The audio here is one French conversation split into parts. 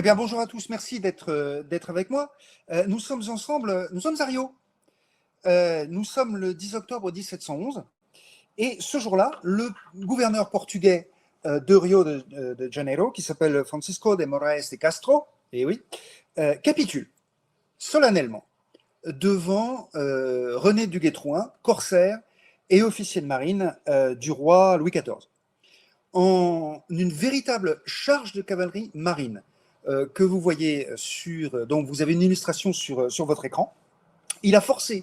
Eh bien, bonjour à tous, merci d'être avec moi. Nous sommes ensemble, nous sommes à Rio. Nous sommes le 10 octobre 1711. Et ce jour-là, le gouverneur portugais de Rio de Janeiro, qui s'appelle Francisco de Moraes de Castro, et oui, capitule solennellement devant René du Guestroin, corsaire et officier de marine du roi Louis XIV, en une véritable charge de cavalerie marine que vous voyez donc vous avez une illustration sur votre écran. Il a forcé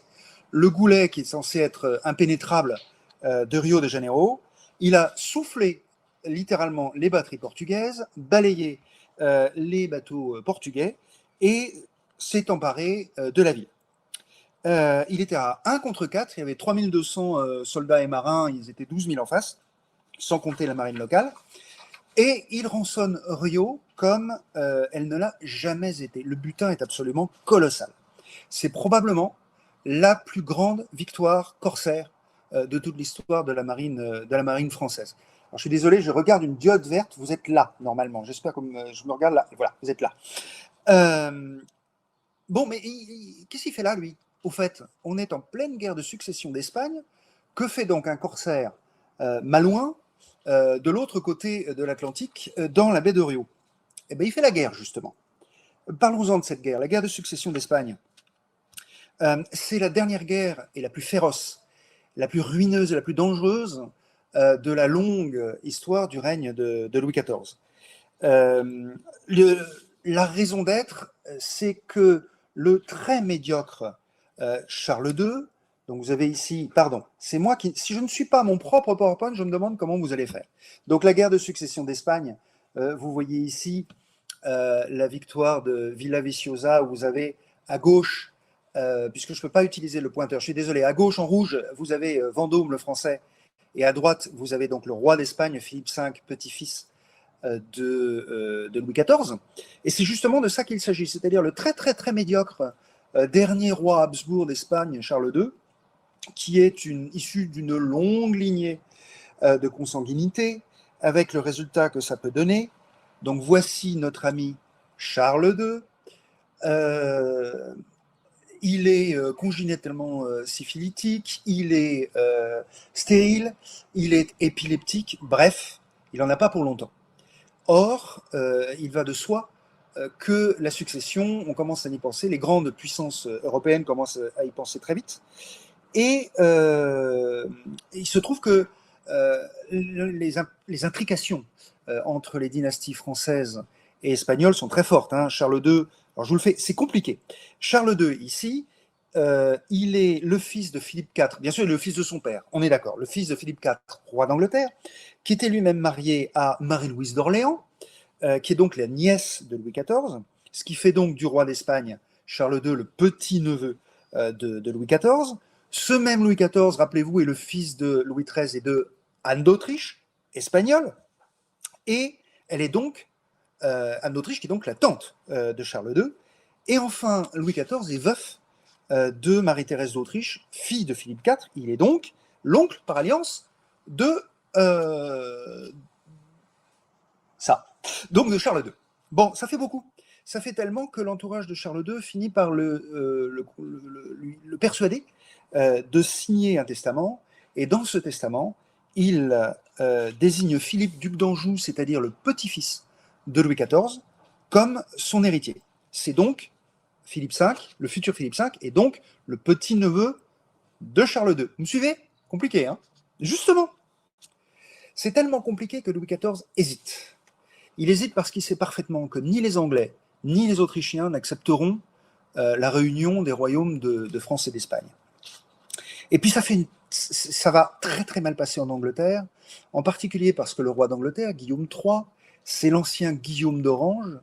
le goulet qui est censé être impénétrable de Rio de Janeiro. Il a soufflé littéralement les batteries portugaises, balayé les bateaux portugais et s'est emparé de la ville. Il était à 1 contre 4, il y avait 3200 soldats et marins, ils étaient 12 000 en face, sans compter la marine locale. Et il rançonne Rio comme elle ne l'a jamais été. Le butin est absolument colossal. C'est probablement la plus grande victoire corsaire de toute l'histoire de la marine française. Alors, je suis désolé, je regarde une diode verte, vous êtes là, normalement. J'espère que je me regarde là. Voilà, vous êtes là. Bon, mais qu'est-ce qu'il fait là, lui? Au fait, on est en pleine guerre de succession d'Espagne. Que fait donc un corsaire malouin de l'autre côté de l'Atlantique, dans la baie de Rio? Eh bien, il fait la guerre, justement. Parlons-en de cette guerre, la guerre de succession d'Espagne. C'est la dernière guerre et la plus féroce, la plus ruineuse et la plus dangereuse de la longue histoire du règne de Louis XIV. La raison d'être, c'est que le très médiocre Charles II, donc vous avez ici, pardon, c'est moi qui, si je ne suis pas mon propre PowerPoint, je me demande comment vous allez faire. Donc la guerre de succession d'Espagne, vous voyez ici la victoire de Villaviciosa, où vous avez à gauche, puisque je ne peux pas utiliser le pointeur, je suis désolé, à gauche en rouge, vous avez Vendôme le français, et à droite, vous avez donc le roi d'Espagne, Philippe V, petit-fils de Louis XIV. Et c'est justement de ça qu'il s'agit, c'est-à-dire le très très très médiocre dernier roi Habsbourg d'Espagne, Charles II, qui est issu d'une longue lignée de consanguinité, avec le résultat que ça peut donner. Donc voici notre ami Charles II. Il est congénitement syphilitique, il est stérile, il est épileptique, bref, il n'en a pas pour longtemps. Or, il va de soi que la succession, on commence à y penser, les grandes puissances européennes commencent à y penser très vite. Et il se trouve que les intrications entre les dynasties françaises et espagnoles sont très fortes. Hein. Charles II, alors je vous le fais, c'est compliqué. Charles II, ici, il est le fils de Philippe IV, bien sûr, il est le fils de son père, on est d'accord, le fils de Philippe IV, roi d'Angleterre, qui était lui-même marié à Marie-Louise d'Orléans, qui est donc la nièce de Louis XIV, ce qui fait donc du roi d'Espagne, Charles II, le petit-neveu de Louis XIV. Ce même Louis XIV, rappelez-vous, est le fils de Louis XIII et de Anne d'Autriche, espagnole, et elle est donc, Anne d'Autriche, qui est donc la tante de Charles II. Et enfin, Louis XIV est veuf de Marie-Thérèse d'Autriche, fille de Philippe IV. Il est donc l'oncle, par alliance, de donc de Charles II. Bon, ça fait beaucoup. Ça fait tellement que l'entourage de Charles II finit par le persuader de signer un testament. Et dans ce testament, il désigne Philippe, duc d'Anjou, c'est-à-dire le petit-fils de Louis XIV, comme son héritier. C'est donc Philippe V, le futur Philippe V, et donc le petit-neveu de Charles II. Vous me suivez? Compliqué, hein? Justement. C'est tellement compliqué que Louis XIV hésite. Il hésite parce qu'il sait parfaitement que ni les Anglais, ni les Autrichiens n'accepteront la réunion des royaumes de France et d'Espagne. Et puis ça va très très mal passer en Angleterre, en particulier parce que le roi d'Angleterre, Guillaume III, c'est l'ancien Guillaume d'Orange,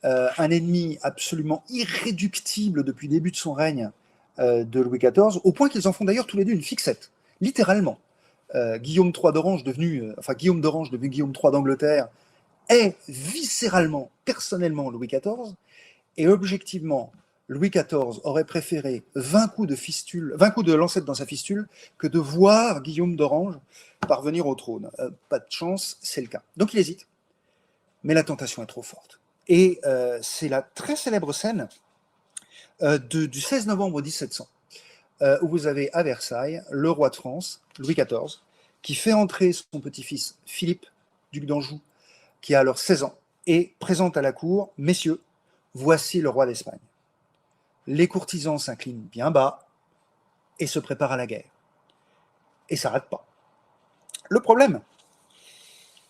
un ennemi absolument irréductible depuis le début de son règne de Louis XIV, au point qu'ils en font d'ailleurs tous les deux une fixette, littéralement. Guillaume d'Orange devenu Guillaume III d'Angleterre, est viscéralement, personnellement Louis XIV, et objectivement, Louis XIV aurait préféré 20 coups de lancette dans sa fistule que de voir Guillaume d'Orange parvenir au trône. Pas de chance, c'est le cas. Donc il hésite. Mais la tentation est trop forte. Et c'est la très célèbre scène du 16 novembre 1700, où vous avez à Versailles le roi de France, Louis XIV, qui fait entrer son petit-fils Philippe, duc d'Anjou, qui a alors 16 ans, et présente à la cour, messieurs, voici le roi d'Espagne. Les courtisans s'inclinent bien bas et se préparent à la guerre. Et ça n'arrête pas. Le problème,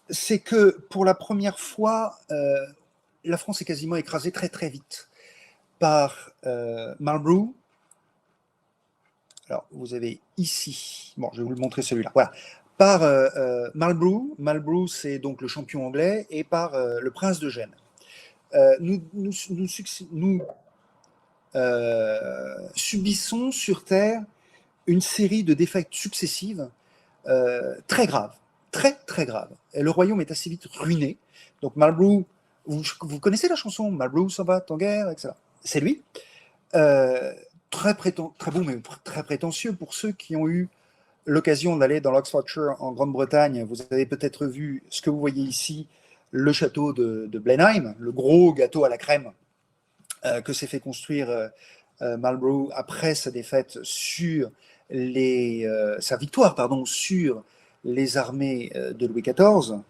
c'est que pour la première fois, la France est quasiment écrasée très très vite par Marlborough. Alors, vous avez ici, bon, je vais vous le montrer celui-là, voilà, par Marlborough. Marlborough, c'est donc le champion anglais, et par le prince de Gênes. Nous subissons sur Terre une série de défaites successives très graves, très très graves. Et le royaume est assez vite ruiné. Donc Marlborough, vous connaissez la chanson Marlborough s'en va en guerre, etc. C'est lui. Très bon, mais très prétentieux pour ceux qui ont eu l'occasion d'aller dans l'Oxfordshire en Grande-Bretagne. Vous avez peut-être vu ce que vous voyez ici, le château de Blenheim, le gros gâteau à la crème que s'est fait construire Marlborough après sa défaite sur sa victoire, pardon, sur les armées de Louis XIV.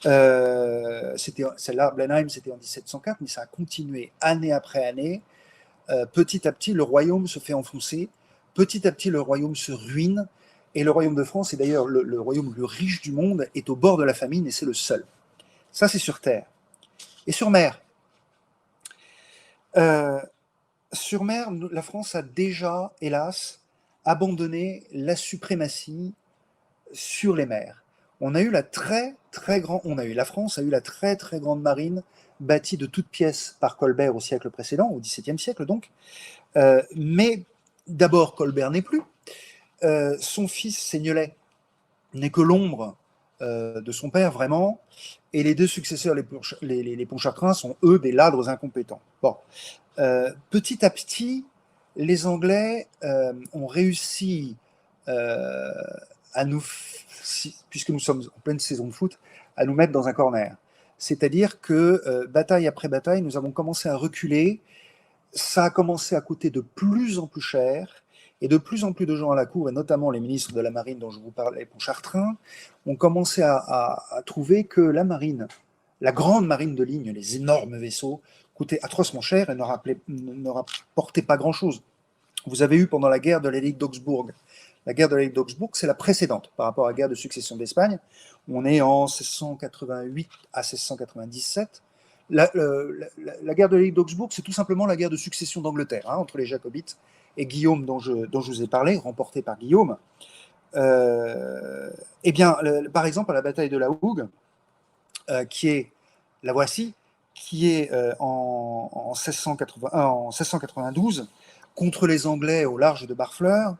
Celle-là, Blenheim, c'était en 1704, mais ça a continué année après année. Petit à petit, le royaume se fait enfoncer. Petit à petit, le royaume se ruine. Et le royaume de France, et d'ailleurs le royaume le plus riche du monde, est au bord de la famine, et c'est le seul. Ça, c'est sur terre. Et sur mer, sur mer, la France a déjà, hélas, abandonné la suprématie sur les mers. La France a eu la très très grande marine bâtie de toutes pièces par Colbert au siècle précédent, au XVIIe siècle donc. Mais d'abord, Colbert n'est plus. Son fils Seignelay n'est que l'ombre de son père vraiment, et les deux successeurs, les Pontchartrain, sont eux des ladres incompétents. Bon, petit à petit, les Anglais ont réussi à nous, puisque nous sommes en pleine saison de foot, à nous mettre dans un corner. C'est-à-dire que bataille après bataille, nous avons commencé à reculer. Ça a commencé à coûter de plus en plus cher, et de plus en plus de gens à la cour, et notamment les ministres de la Marine dont je vous parlais, Pontchartrain, ont commencé à trouver que la marine, la grande marine de ligne, les énormes vaisseaux, coûtaient atrocement cher et ne rapportaient pas grand-chose. Vous avez eu pendant la guerre de la Ligue d'Augsbourg. La guerre de la Ligue d'Augsbourg, c'est la précédente par rapport à la guerre de succession d'Espagne. On est en 1688 à 1697. La guerre de la Ligue d'Augsbourg, c'est tout simplement la guerre de succession d'Angleterre, entre les Jacobites et Guillaume, dont je vous ai parlé, remportée par Guillaume. Eh bien, par exemple, à la bataille de la Hougue, la voici, qui est en 1692, contre les Anglais au large de Barfleur,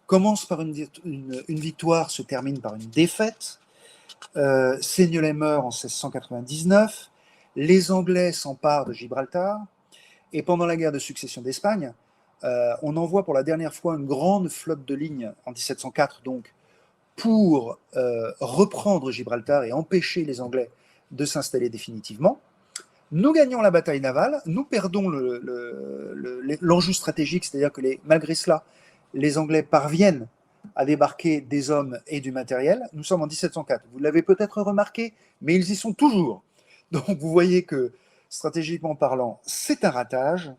commence par une victoire, se termine par une défaite. Seignelay meurt en 1699. Les Anglais s'emparent de Gibraltar. Et pendant la guerre de succession d'Espagne, on envoie pour la dernière fois une grande flotte de ligne en 1704, donc, pour reprendre Gibraltar et empêcher les Anglais de s'installer définitivement. Nous gagnons la bataille navale, nous perdons l'enjeu stratégique, c'est-à-dire que malgré cela, les Anglais parviennent à débarquer des hommes et du matériel. Nous sommes en 1704. Vous l'avez peut-être remarqué, mais ils y sont toujours. Donc vous voyez que, stratégiquement parlant, c'est un ratage.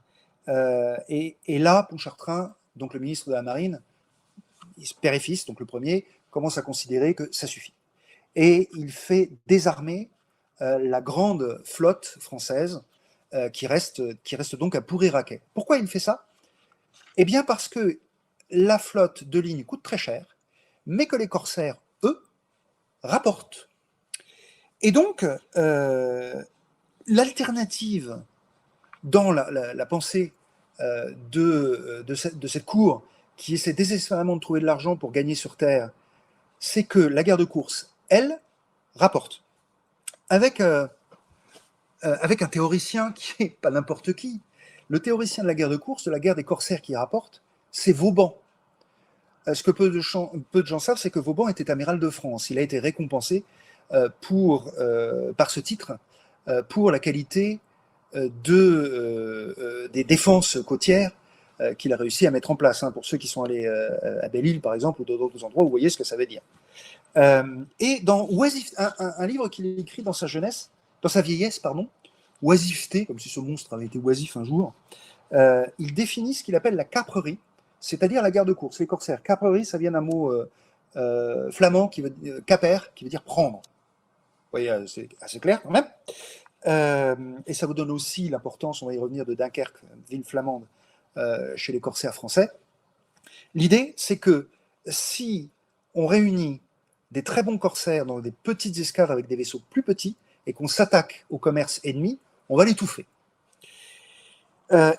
Et là, Pontchartrain, donc le ministre de la Marine, père et fils, donc le premier, commence à considérer que ça suffit. Et il fait désarmer la grande flotte française qui reste donc à Pourri-Raquet. Pourquoi il fait ça? Eh bien parce que la flotte de ligne coûte très cher, mais que les corsaires, eux, rapportent. Et donc, l'alternative dans la pensée de cette cour qui essaie désespérément de trouver de l'argent pour gagner sur Terre, c'est que la guerre de course, elle, rapporte. Avec un théoricien qui n'est pas n'importe qui. Le théoricien de la guerre de course, de la guerre des corsaires qui rapporte, c'est Vauban. Ce que peu de gens savent, c'est que Vauban était amiral de France. Il a été récompensé par ce titre pour la qualité des défenses côtières qu'il a réussi à mettre en place. Hein, pour ceux qui sont allés à Belle-Île, par exemple, ou d'autres endroits, vous voyez ce que ça veut dire. Et dans un livre qu'il a écrit dans sa jeunesse, dans sa vieillesse, pardon, Oisiveté, comme si ce monstre avait été oisif un jour, il définit ce qu'il appelle la caprerie, c'est-à-dire la guerre de course, les corsaires. Caprerie, ça vient d'un mot flamand qui veut caper, qui veut dire prendre. Vous voyez, c'est assez clair quand même. Et ça vous donne aussi l'importance, on va y revenir, de Dunkerque, ville flamande, chez les corsaires français. L'idée, c'est que si on réunit des très bons corsaires dans des petites escadres avec des vaisseaux plus petits et qu'on s'attaque au commerce ennemi, on va l'étouffer.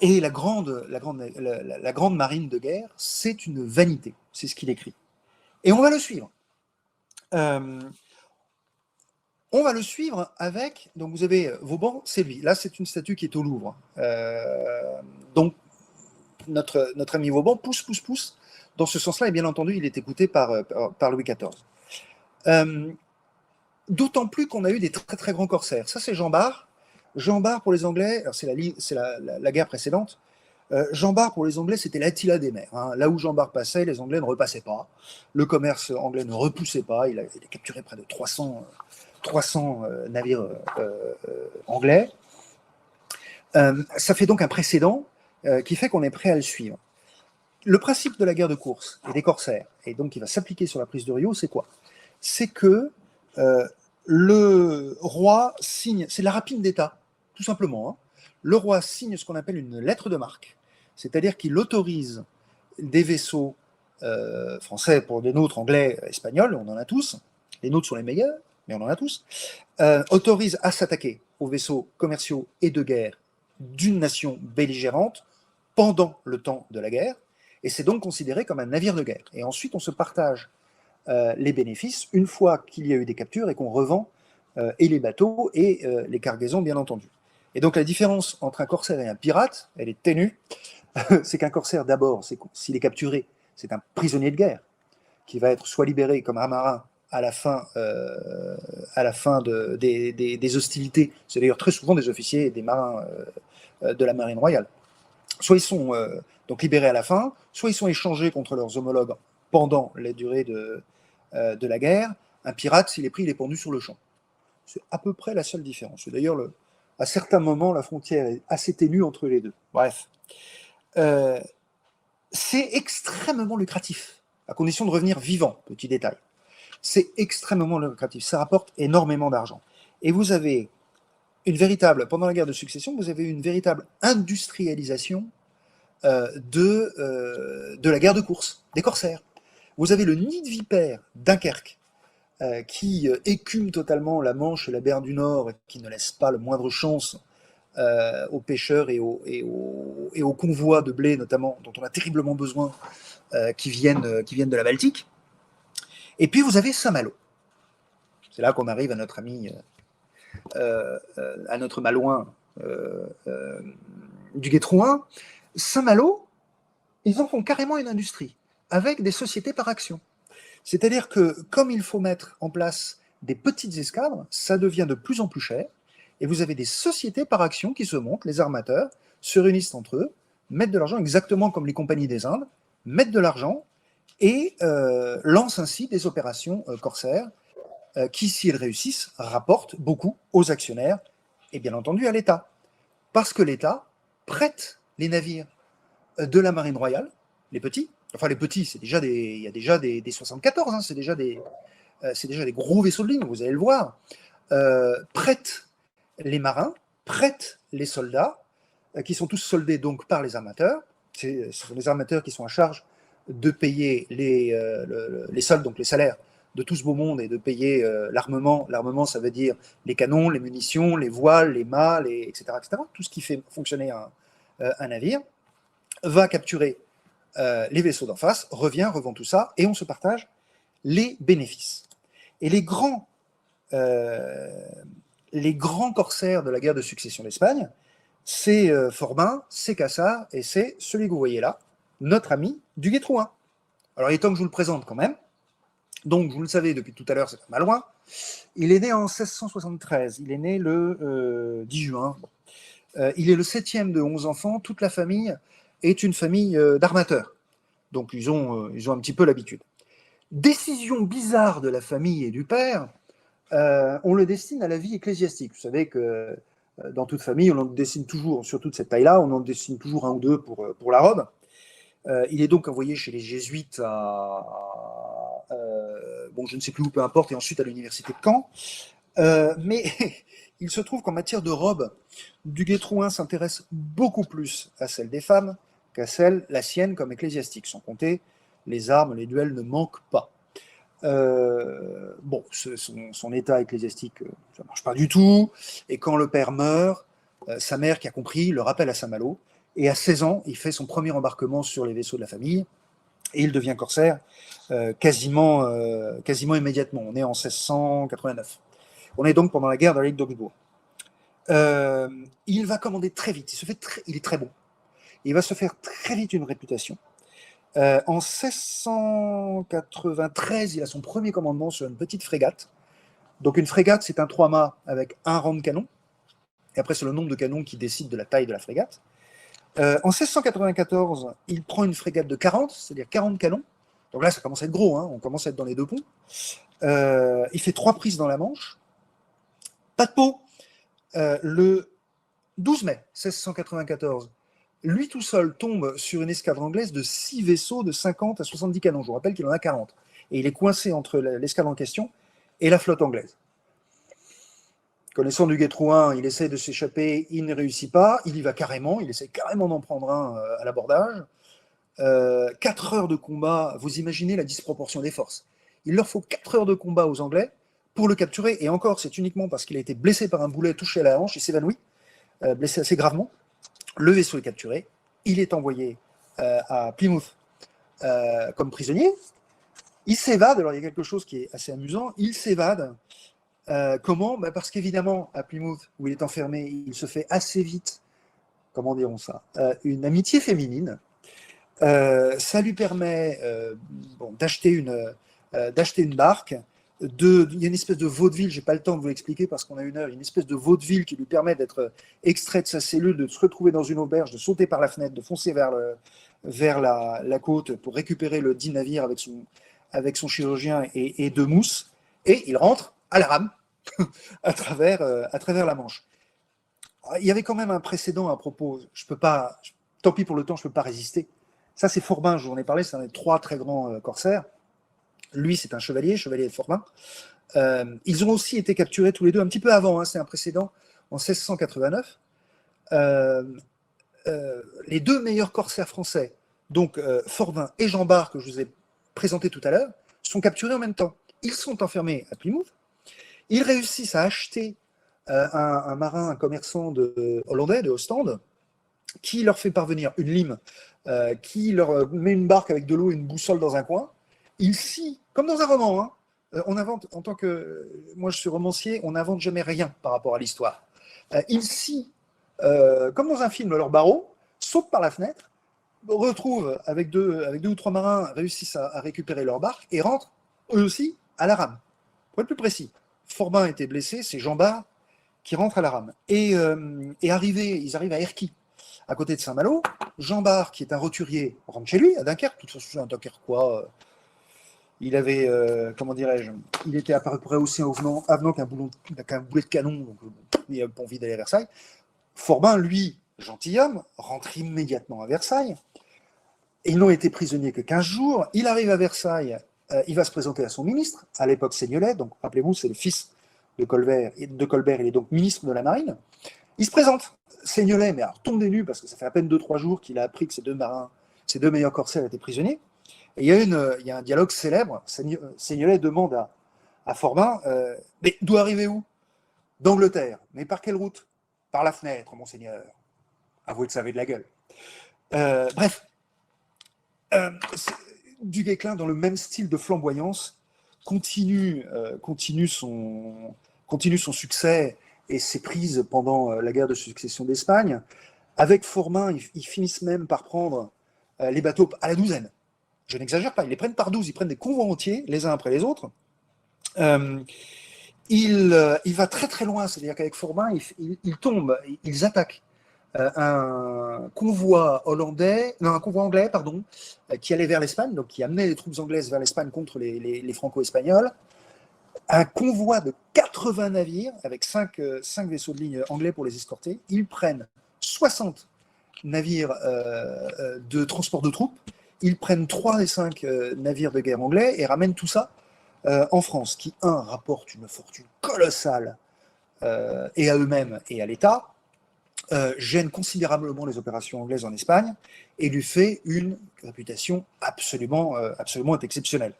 Et la grande marine de guerre, c'est une vanité, c'est ce qu'il écrit. Et on va le suivre. On va le suivre avec, donc vous avez Vauban, c'est lui. Là, c'est une statue qui est au Louvre. Donc, notre ami Vauban pousse. Dans ce sens-là, et bien entendu, il est écouté par Louis XIV. D'autant plus qu'on a eu des très très grands corsaires. Ça, c'est Jean Bart. Jean Bart, pour les Anglais, c'est la guerre précédente. Jean Bart, pour les Anglais, c'était l'Attila des mers. Hein. Là où Jean Bart passait, les Anglais ne repassaient pas. Le commerce anglais ne repoussait pas. Il a capturé près de 300 navires anglais. Ça fait donc un précédent qui fait qu'on est prêt à le suivre. Le principe de la guerre de course et des corsaires, et donc qui va s'appliquer sur la prise de Rio, c'est quoi? C'est que le roi signe, c'est la rapine d'État, tout simplement. Hein. Le roi signe ce qu'on appelle une lettre de marque, c'est-à-dire qu'il autorise des vaisseaux français pour des nôtres, anglais, espagnols, on en a tous, les nôtres sont les meilleurs, mais on en a tous, autorise à s'attaquer aux vaisseaux commerciaux et de guerre d'une nation belligérante pendant le temps de la guerre, et c'est donc considéré comme un navire de guerre. Et ensuite, on se partage les bénéfices une fois qu'il y a eu des captures et qu'on revend et les bateaux et les cargaisons, bien entendu. Et donc la différence entre un corsaire et un pirate, elle est ténue, c'est qu'un corsaire, d'abord, s'il est capturé, c'est un prisonnier de guerre qui va être soit libéré comme un marin à la fin des hostilités. C'est d'ailleurs très souvent des officiers et des marins de la marine royale. Soit ils sont donc libérés à la fin, soit ils sont échangés contre leurs homologues pendant la durée de la guerre. Un pirate, s'il est pris, il est pendu sur le champ. C'est à peu près la seule différence. D'ailleurs, à certains moments, la frontière est assez ténue entre les deux. Bref. C'est extrêmement lucratif, à condition de revenir vivant, petit détail. C'est extrêmement lucratif, ça rapporte énormément d'argent. Et vous avez pendant la guerre de succession, vous avez une véritable industrialisation de la guerre de course, des corsaires. Vous avez le nid de vipère Dunkerque, qui écume totalement la Manche et la mer du Nord, qui ne laisse pas le moindre chance aux pêcheurs et aux convois de blé, notamment, dont on a terriblement besoin, qui viennent de la Baltique. Et puis vous avez Saint-Malo. C'est là qu'on arrive à notre ami, à notre malouin du Guétrouin. Saint-Malo, ils en font carrément une industrie, avec des sociétés par action. C'est-à-dire que, comme il faut mettre en place des petites escadres, ça devient de plus en plus cher, et vous avez des sociétés par action qui se montent, les armateurs se réunissent entre eux, mettent de l'argent, exactement comme les compagnies des Indes, mettent de l'argent et lancent ainsi des opérations corsaires qui, si elles réussissent, rapportent beaucoup aux actionnaires et bien entendu à l'État. Parce que l'État prête les navires de la marine royale, les petits, enfin les petits, il y a déjà des 74, hein, c'est déjà des gros vaisseaux de ligne, vous allez le voir, prête les marins, prête les soldats, qui sont tous soldés donc par les armateurs. Ce sont les armateurs qui sont en charge de payer les soldes, donc les salaires de tout ce beau monde, et de payer l'armement. L'armement, ça veut dire les canons, les munitions, les voiles, les mâts, etc., etc. Tout ce qui fait fonctionner un navire va capturer les vaisseaux d'en face, revend tout ça, et on se partage les bénéfices. Et les grands corsaires de la guerre de succession d'Espagne, c'est Forbin, c'est Cassard, et c'est celui que vous voyez là, notre ami du Guétrouin. Alors il est temps que je vous le présente quand même. Donc, vous le savez depuis tout à l'heure, c'est pas loin. Il est né en 1673, il est né le 10 juin. Il est le 7e de 11 enfants. Toute la famille est une famille d'armateurs. Donc, ils ont un petit peu l'habitude. Décision bizarre de la famille et du père, on le destine à la vie ecclésiastique. Vous savez que dans toute famille, on en dessine toujours, surtout de cette taille-là, on en dessine toujours un ou deux pour la robe. Il est donc envoyé chez les jésuites bon, je ne sais plus où, peu importe, et ensuite à l'université de Caen. Mais il se trouve qu'en matière de robe, Duguay-Trouin s'intéresse beaucoup plus à celle des femmes qu'à celle, la sienne, comme ecclésiastique. Sans compter, les armes, les duels ne manquent pas. Bon, son état ecclésiastique, ça ne marche pas du tout. Et quand le père meurt, sa mère, qui a compris, le rappelle à Saint-Malo. Et à 16 ans, il fait son premier embarquement sur les vaisseaux de la famille. Et il devient corsaire quasiment immédiatement. On est en 1689. On est donc pendant la guerre d'Alec d'Augsbourg. Il va commander très vite. Il est très bon. Il va se faire très vite une réputation. En 1693, il a son premier commandement sur une petite frégate. Donc une frégate, c'est un 3-mâts avec un rang de canon. Et après, c'est le nombre de canons qui décide de la taille de la frégate. En 1694, il prend une frégate de 40, c'est-à-dire 40 canons. Donc là, ça commence à être gros, hein, on commence à être dans les deux ponts. Il fait 3 prises dans la Manche. Pas de peau. Le 12 mai 1694, lui tout seul tombe sur une escadre anglaise de 6 vaisseaux de 50 à 70 canons. Je vous rappelle qu'il en a 40. Et il est coincé entre l'escadre en question et la flotte anglaise. Connaissant Duguay-Trouin, il essaie de s'échapper, il ne réussit pas, il y va carrément, il essaie carrément d'en prendre un à l'abordage. 4 heures de combat, vous imaginez la disproportion des forces. Il leur faut 4 heures de combat aux Anglais pour le capturer, et encore, c'est uniquement parce qu'il a été blessé par un boulet touché à la hanche, il s'évanouit, blessé assez gravement. Le vaisseau est capturé, il est envoyé à Plymouth comme prisonnier. Il s'évade, alors il y a quelque chose qui est assez amusant, il s'évade. Comment ? Parce qu'évidemment, à Plymouth, où il est enfermé, il se fait assez vite, comment dirons ça, une amitié féminine. Ça lui permet d'acheter une barque. Il y a une espèce de vaudeville, je n'ai pas le temps de vous l'expliquer parce qu'on a une heure, une espèce de vaudeville qui lui permet d'être extrait de sa cellule, de se retrouver dans une auberge, de sauter par la fenêtre, de foncer vers la côte pour récupérer le dit navire avec son chirurgien et deux mousses. Et il rentre à la rame à travers la Manche. Il y avait quand même un précédent à propos, tant pis pour le temps, je ne peux pas résister. Ça, c'est Forbin, je vous en ai parlé, c'est un des 3 très grands corsaires. Lui, c'est un chevalier de Forbin. Ils ont aussi été capturés tous les deux un petit peu avant, hein, c'est un précédent, en 1689. Les 2 meilleurs corsaires français, donc Forbin et Jean Bart, que je vous ai présenté tout à l'heure, sont capturés en même temps. Ils sont enfermés à Plymouth. Ils réussissent à acheter un marin, un commerçant hollandais de Ostende, qui leur fait parvenir une lime, qui leur met une barque avec de l'eau et une boussole dans un coin. Ils scient, comme dans un roman, hein. On invente, en tant que... Moi, je suis romancier, on n'invente jamais rien par rapport à l'histoire. Ils scient, comme dans un film, leur barreau, sautent par la fenêtre, retrouvent avec deux ou 3 marins, réussissent à récupérer leur barque et rentrent, eux aussi, à la rame. Pour être plus précis, Forbin était blessé, c'est Jean Bart qui rentre à la rame. Et ils arrivent à Erquy, à côté de Saint-Malo. Jean Bart, qui est un roturier, rentre chez lui, à Dunkerque. De toute façon, c'est un Dunkerquois. Il avait, comment dirais-je, il était à peu près aussi avenant qu'un boulet de canon, donc il n'avait pas envie d'aller à Versailles. Forbin, lui, gentilhomme, rentre immédiatement à Versailles. Ils n'ont été prisonniers que 15 jours. Il arrive à Versailles, il va se présenter à son ministre, à l'époque Seignolet, donc rappelez-vous, c'est le fils de Colbert, il est donc ministre de la Marine. Il se présente, Seignolet, mais alors tombe des nues, parce que ça fait à peine 2-3 jours qu'il a appris que ces 2 meilleurs corsaires étaient prisonniers. Et il y a un dialogue célèbre. Seignolet demande à Forbin, mais d'où arrivez-vous ? D'Angleterre. Mais par quelle route ? Par la fenêtre, monseigneur. Avouez que ça avait de la gueule. Bref, Duguay-Clin, dans le même style de flamboyance, continue son succès et ses prises pendant la guerre de succession d'Espagne. Avec Forbin, ils finissent même par prendre les bateaux à la douzaine. Je n'exagère pas, ils les prennent par 12, ils prennent des convois entiers, les uns après les autres. Il va très très loin, c'est-à-dire qu'avec Forbin, ils tombent, ils attaquent un convoi un convoi anglais, pardon, qui allait vers l'Espagne, donc qui amenait les troupes anglaises vers l'Espagne contre les Franco-Espagnols. Un convoi de 80 navires avec 5 vaisseaux de ligne anglais pour les escorter. Ils prennent 60 navires de transport de troupes. Ils prennent 3 des 5 navires de guerre anglais et ramènent tout ça en France, qui, rapporte une fortune colossale et à eux-mêmes et à l'État, gêne considérablement les opérations anglaises en Espagne et lui fait une réputation absolument exceptionnelle.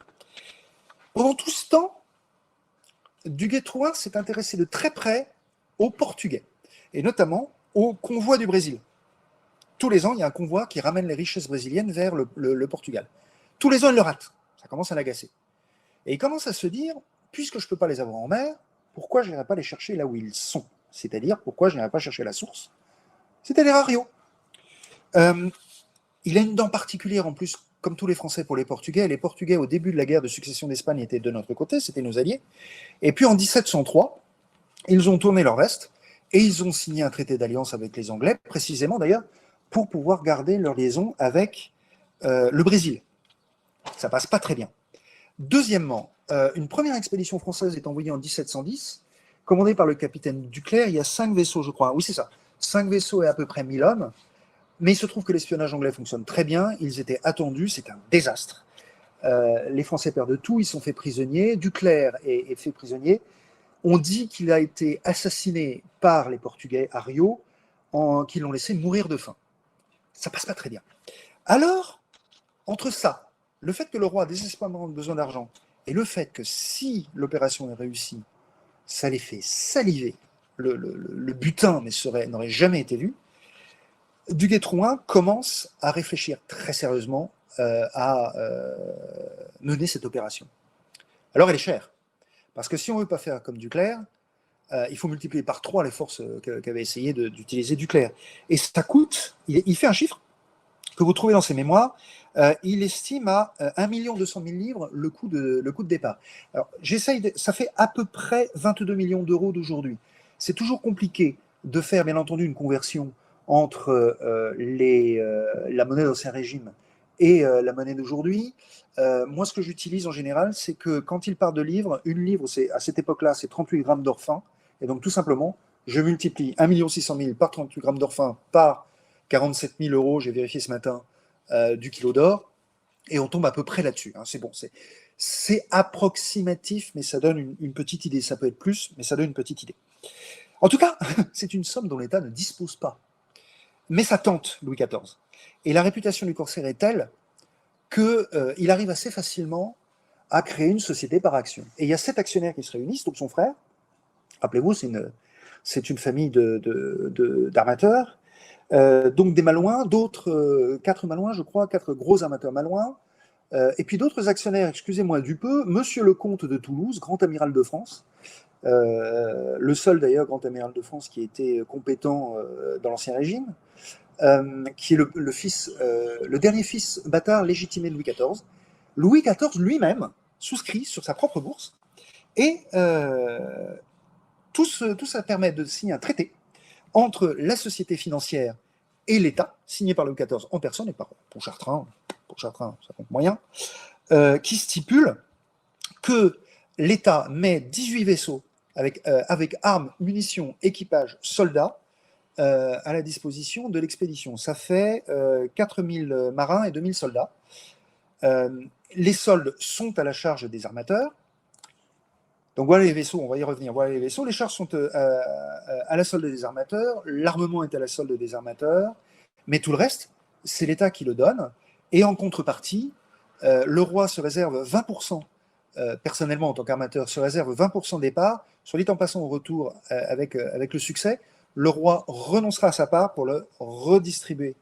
Pendant tout ce temps, Duguay-Trouin s'est intéressé de très près aux Portugais, et notamment au convoi du Brésil. Tous les ans, il y a un convoi qui ramène les richesses brésiliennes vers le Portugal. Tous les ans, il le rate. Ça commence à l'agacer. Et il commence à se dire, puisque je ne peux pas les avoir en mer, pourquoi je n'irai pas les chercher là où ils sont? C'est-à-dire, pourquoi je n'irai pas chercher la source? C'est-à-dire à Rio. Il a une dent particulière en plus, comme tous les Français pour les Portugais. Les Portugais, au début de la guerre de succession d'Espagne, étaient de notre côté, c'était nos alliés. Et puis en 1703, ils ont tourné leur veste et ils ont signé un traité d'alliance avec les Anglais, précisément d'ailleurs pour pouvoir garder leur liaison avec le Brésil. Ça passe pas très bien. Deuxièmement, une première expédition française est envoyée en 1710, commandée par le capitaine Duclerc. Il y a 5 vaisseaux, je crois. Oui, c'est ça. 5 vaisseaux et à peu près 1000 hommes. Mais il se trouve que l'espionnage anglais fonctionne très bien. Ils étaient attendus. C'est un désastre. Les Français perdent tout. Ils sont faits prisonniers. Duclerc est fait prisonnier. On dit qu'il a été assassiné par les Portugais à Rio, qu'ils l'ont laissé mourir de faim. Ça passe pas très bien. Alors, entre ça, le fait que le roi a désespérément besoin d'argent, et le fait que si l'opération est réussie, ça les fait saliver, le butin n'aurait jamais été vu, Duguay-Trouin commence à réfléchir très sérieusement à mener cette opération. Alors elle est chère, parce que si on ne veut pas faire comme Duclerc, il faut multiplier par 3 les forces qu'avait essayé d'utiliser Duclerc. Et ça coûte, il fait un chiffre que vous trouvez dans ses mémoires, il estime à 1 200 000 livres le coût de départ. Alors, ça fait à peu près 22 millions d'euros d'aujourd'hui. C'est toujours compliqué de faire, bien entendu, une conversion entre la monnaie d'Ancien Régime et la monnaie d'aujourd'hui. Moi, ce que j'utilise en général, c'est que quand il part de livres, une livre, à cette époque-là, c'est 38 grammes d'or fin. Et donc, tout simplement, je multiplie 1 600 000 par 38 grammes d'or fin par 47 000 euros, j'ai vérifié ce matin, du kilo d'or, et on tombe à peu près là-dessus. Hein. C'est bon, c'est approximatif, mais ça donne une petite idée. Ça peut être plus, mais ça donne une petite idée. En tout cas, c'est une somme dont l'État ne dispose pas. Mais ça tente Louis XIV. Et la réputation du corsaire est telle qu'il arrive assez facilement à créer une société par action. Et il y a 7 actionnaires qui se réunissent, donc son frère. Rappelez-vous, c'est une famille d'armateurs. Donc des malouins, d'autres, 4 malouins, je crois, 4 gros amateurs malouins, et puis d'autres actionnaires, excusez-moi du peu, Monsieur le Comte de Toulouse, grand amiral de France, le seul d'ailleurs grand amiral de France qui était compétent dans l'Ancien Régime, qui est le dernier fils bâtard légitimé de Louis XIV. Louis XIV lui-même souscrit sur sa propre bourse, et tout ça permet de signer un traité entre la société financière et l'État, signé par Louis XIV en personne et par Pontchartrain, ça compte moyen, qui stipule que l'État met 18 vaisseaux avec armes, munitions, équipages, soldats à la disposition de l'expédition. Ça fait 4000 marins et 2000 soldats. Les soldes sont à la charge des armateurs. Donc voilà les vaisseaux, on va y revenir. Voilà les vaisseaux. Les charges sont à la solde des armateurs, l'armement est à la solde des armateurs, mais tout le reste, c'est l'État qui le donne. Et en contrepartie, le roi se réserve 20%, personnellement en tant qu'armateur, se réserve 20% des parts. Soit dit en passant au retour avec le succès, le roi renoncera à sa part pour le redistribuer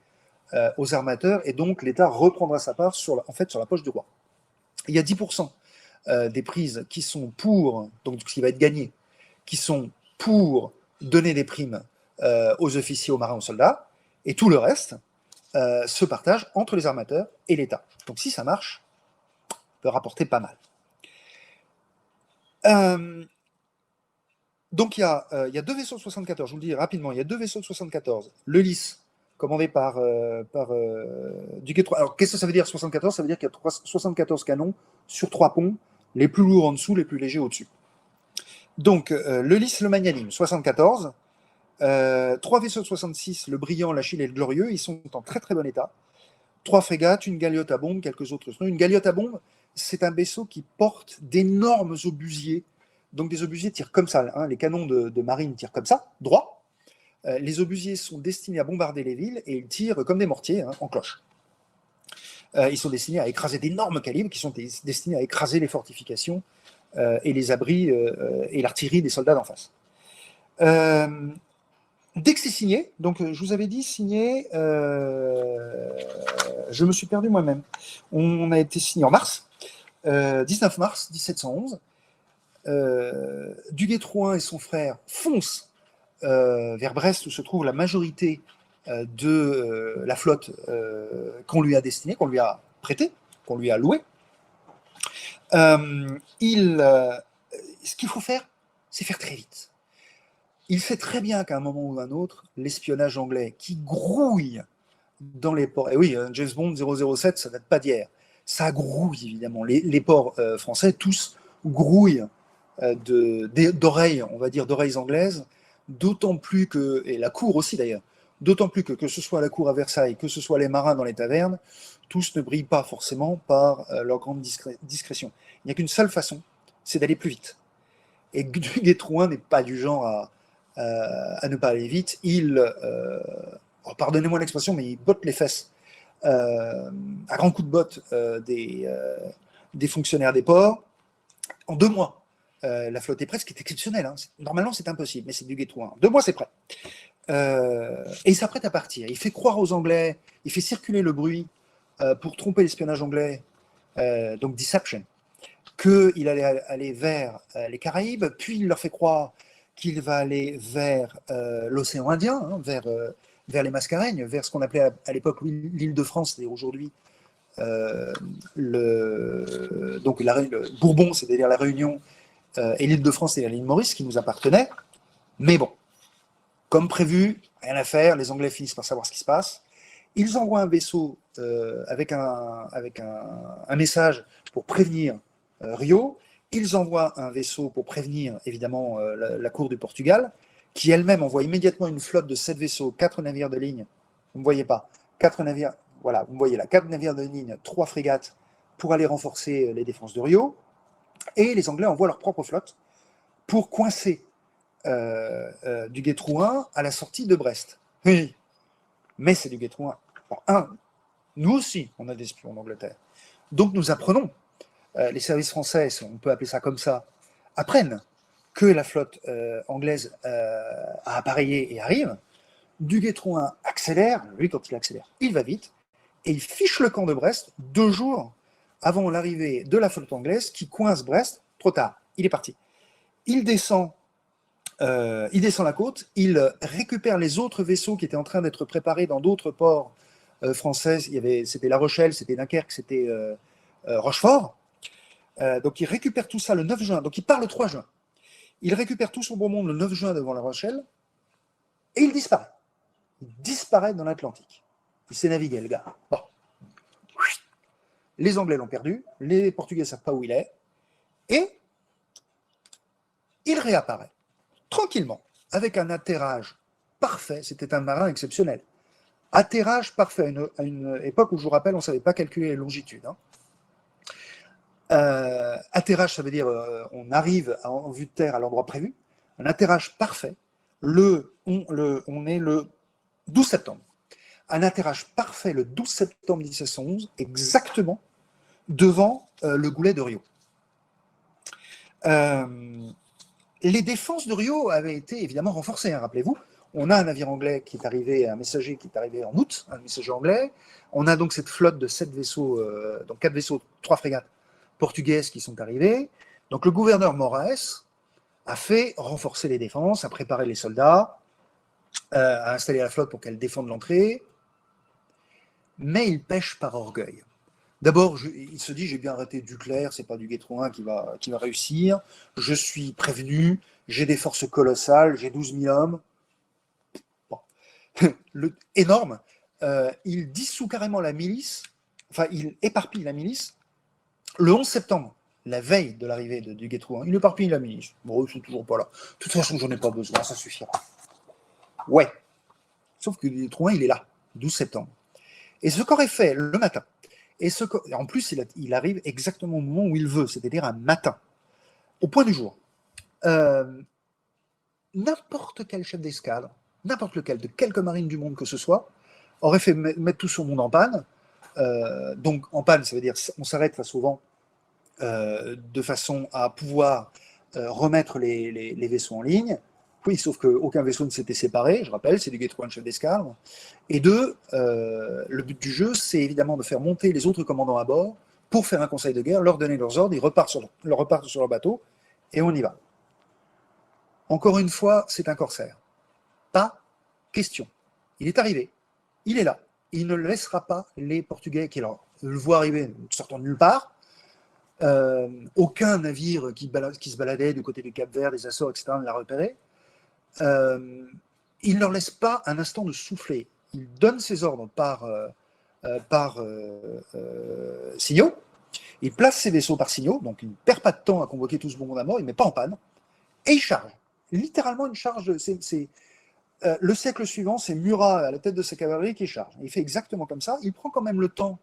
aux armateurs, et donc l'État reprendra sa part sur la poche du roi. Il y a 10% des prises qui sont pour, donc ce qui va être gagné, qui sont pour donner des primes aux officiers, aux marins, aux soldats, et tout le reste se partage entre les armateurs et l'État. Donc si ça marche, ça peut rapporter pas mal. Donc il y a deux vaisseaux de 74, je vous le dis rapidement, il y a deux vaisseaux de 74. Le Lys, commandé par Duguay-Trouin. Alors qu'est-ce que ça veut dire 74? Ça veut dire qu'il y a 74 canons sur 3 ponts, les plus lourds en dessous, les plus légers au-dessus. Donc le Lys, le magnanime, 74. 3 vaisseaux de 66, le Brillant, l'Achille et le Glorieux, ils sont en très très bon état. 3 frégates, une galiote à bombe, quelques autres. Une galiote à bombe, c'est un vaisseau qui porte d'énormes obusiers. Donc des obusiers tirent comme ça, hein, les canons de marine tirent comme ça, droit. Les obusiers sont destinés à bombarder les villes et ils tirent comme des mortiers, hein, en cloche. Ils sont destinés à écraser d'énormes calibres qui sont destinés à écraser les fortifications et les abris et l'artillerie des soldats d'en face. Dès que c'est signé, donc je vous avais dit signé, je me suis perdu moi-même. On a été signé en mars, 19 mars 1711. Duguay-Trouin et son frère foncent vers Brest où se trouve la majorité de la flotte qu'on lui a destinée, qu'on lui a prêtée, qu'on lui a louée. Ce qu'il faut faire, c'est faire très vite. Il sait très bien qu'à un moment ou un autre, l'espionnage anglais qui grouille dans les ports, et oui, James Bond 007, ça date pas d'hier, ça grouille évidemment. Les ports français, tous grouillent d'oreilles, on va dire d'oreilles anglaises, d'autant plus que, et la cour aussi d'ailleurs, d'autant plus que ce soit la cour à Versailles, que ce soit les marins dans les tavernes, tous ne brillent pas forcément par leur grande discrétion. Il n'y a qu'une seule façon, c'est d'aller plus vite. Et Duguay-Trouin n'est pas du genre à ne pas aller vite. Pardonnez-moi l'expression, mais il botte les fesses à grands coups de botte des fonctionnaires des ports. En 2 mois, la flotte est prête, ce qui est exceptionnel. Hein. Normalement, c'est impossible, mais c'est Duguay-Trouin. 2 mois, c'est prêt. Et il s'apprête à partir. Il fait croire aux Anglais, il fait circuler le bruit pour tromper l'espionnage anglais, donc deception, qu'il allait aller vers les Caraïbes, puis il leur fait croire qu'il va aller vers l'océan Indien, hein, vers les Mascareignes, vers ce qu'on appelait à l'époque l'île de France, et aujourd'hui donc le Bourbon, c'est-à-dire la Réunion, et l'île de France, c'est-à-dire l'île Maurice, qui nous appartenait. Mais bon, comme prévu, rien à faire, les Anglais finissent par savoir ce qui se passe. Ils envoient un vaisseau avec un message pour prévenir Rio. Ils envoient un vaisseau pour prévenir, évidemment, la cour du Portugal, qui elle-même envoie immédiatement une flotte de 7 vaisseaux, 4 navires de ligne. Vous ne me voyez pas. 4 navires, voilà, vous me voyez là, 4 navires de ligne, 3 frégates pour aller renforcer les défenses de Rio. Et les Anglais envoient leur propre flotte pour coincer Duguay-Trouin à la sortie de Brest. Oui, mais c'est Duguay-Trouin. Nous aussi, on a des espions en Angleterre. Donc nous apprenons, les services français, on peut appeler ça comme ça, apprennent que la flotte anglaise a appareillé et arrive. Duguay-Trouin accélère, lui quand il accélère, il va vite, et il fiche le camp de Brest 2 jours avant l'arrivée de la flotte anglaise qui coince Brest. Trop tard, il est parti. Il descend la côte, il récupère les autres vaisseaux qui étaient en train d'être préparés dans d'autres ports français. C'était La Rochelle, c'était Dunkerque, c'était Rochefort. Donc il récupère tout ça le 9 juin, donc il part le 3 juin. Il récupère tout son beau monde le 9 juin devant La Rochelle, et il disparaît. Il disparaît dans l'Atlantique. Il s'est navigué, le gars. Bon. Les Anglais l'ont perdu, les Portugais ne savent pas où il est, et il réapparaît, tranquillement, avec un atterrage parfait. C'était un marin exceptionnel. Atterrage parfait, à une époque où, je vous rappelle, on ne savait pas calculer les longitudes. Hein. Atterrage, ça veut dire on arrive en vue de terre à l'endroit prévu. Un atterrage parfait. On est le 12 septembre. Un atterrage parfait le 12 septembre 1711, exactement devant le goulet de Rio. Les défenses de Rio avaient été évidemment renforcées, hein, rappelez-vous. On a un navire anglais qui est arrivé, un messager qui est arrivé en août, un messager anglais. On a donc cette flotte de 7 vaisseaux, donc 4 vaisseaux, 3 frégates portugaises qui sont arrivées. Donc le gouverneur Moraes a fait renforcer les défenses, a préparé les soldats, a installé la flotte pour qu'elle défende l'entrée, mais il pêche par orgueil. D'abord, il se dit, j'ai bien arrêté Duclerc, c'est pas du Gué-Trouin qui va réussir. Je suis prévenu, j'ai des forces colossales, j'ai 12 000 hommes. Bon. Énorme. Il dissout carrément la milice, enfin, il éparpille la milice le 11 septembre, la veille de l'arrivée du Gué-Trouin. Il éparpille la milice. Bon, ils sont toujours pas là. De toute façon, j'en ai pas besoin, ça suffira. Ouais. Sauf que le Gué-Trouin, il est là, 12 septembre. Et ce qu'aurait fait le matin, en plus, il arrive exactement au moment où il veut, c'est-à-dire un matin, au point du jour. N'importe quel chef d'escadre, n'importe lequel, de quelque marine du monde que ce soit, aurait fait mettre tout son monde en panne. Donc, en panne, ça veut dire on s'arrête face au vent de façon à pouvoir remettre les vaisseaux en ligne. Oui, sauf qu'aucun vaisseau ne s'était séparé, je rappelle, c'est du Gué-Trouin chef d'escadre. Et deux, le but du jeu, c'est évidemment de faire monter les autres commandants à bord pour faire un conseil de guerre, leur donner leurs ordres, ils repartent sur leur bateau, et on y va. Encore une fois, c'est un corsaire. Pas question. Il est arrivé, il est là. Il ne laissera pas les Portugais qui le voient arriver, sortant de nulle part. Aucun navire qui se baladait du côté du Cap-Vert, des Açores, etc., ne l'a repéré. Il ne leur laisse pas un instant de souffler. Il donne ses ordres par signaux. Il place ses vaisseaux par signaux, donc il ne perd pas de temps à convoquer tout ce bon monde à mort, il ne met pas en panne, et il charge. Littéralement une charge. Le siècle suivant, c'est Murat à la tête de sa cavalerie qui charge. Il fait exactement comme ça. Il prend quand même le temps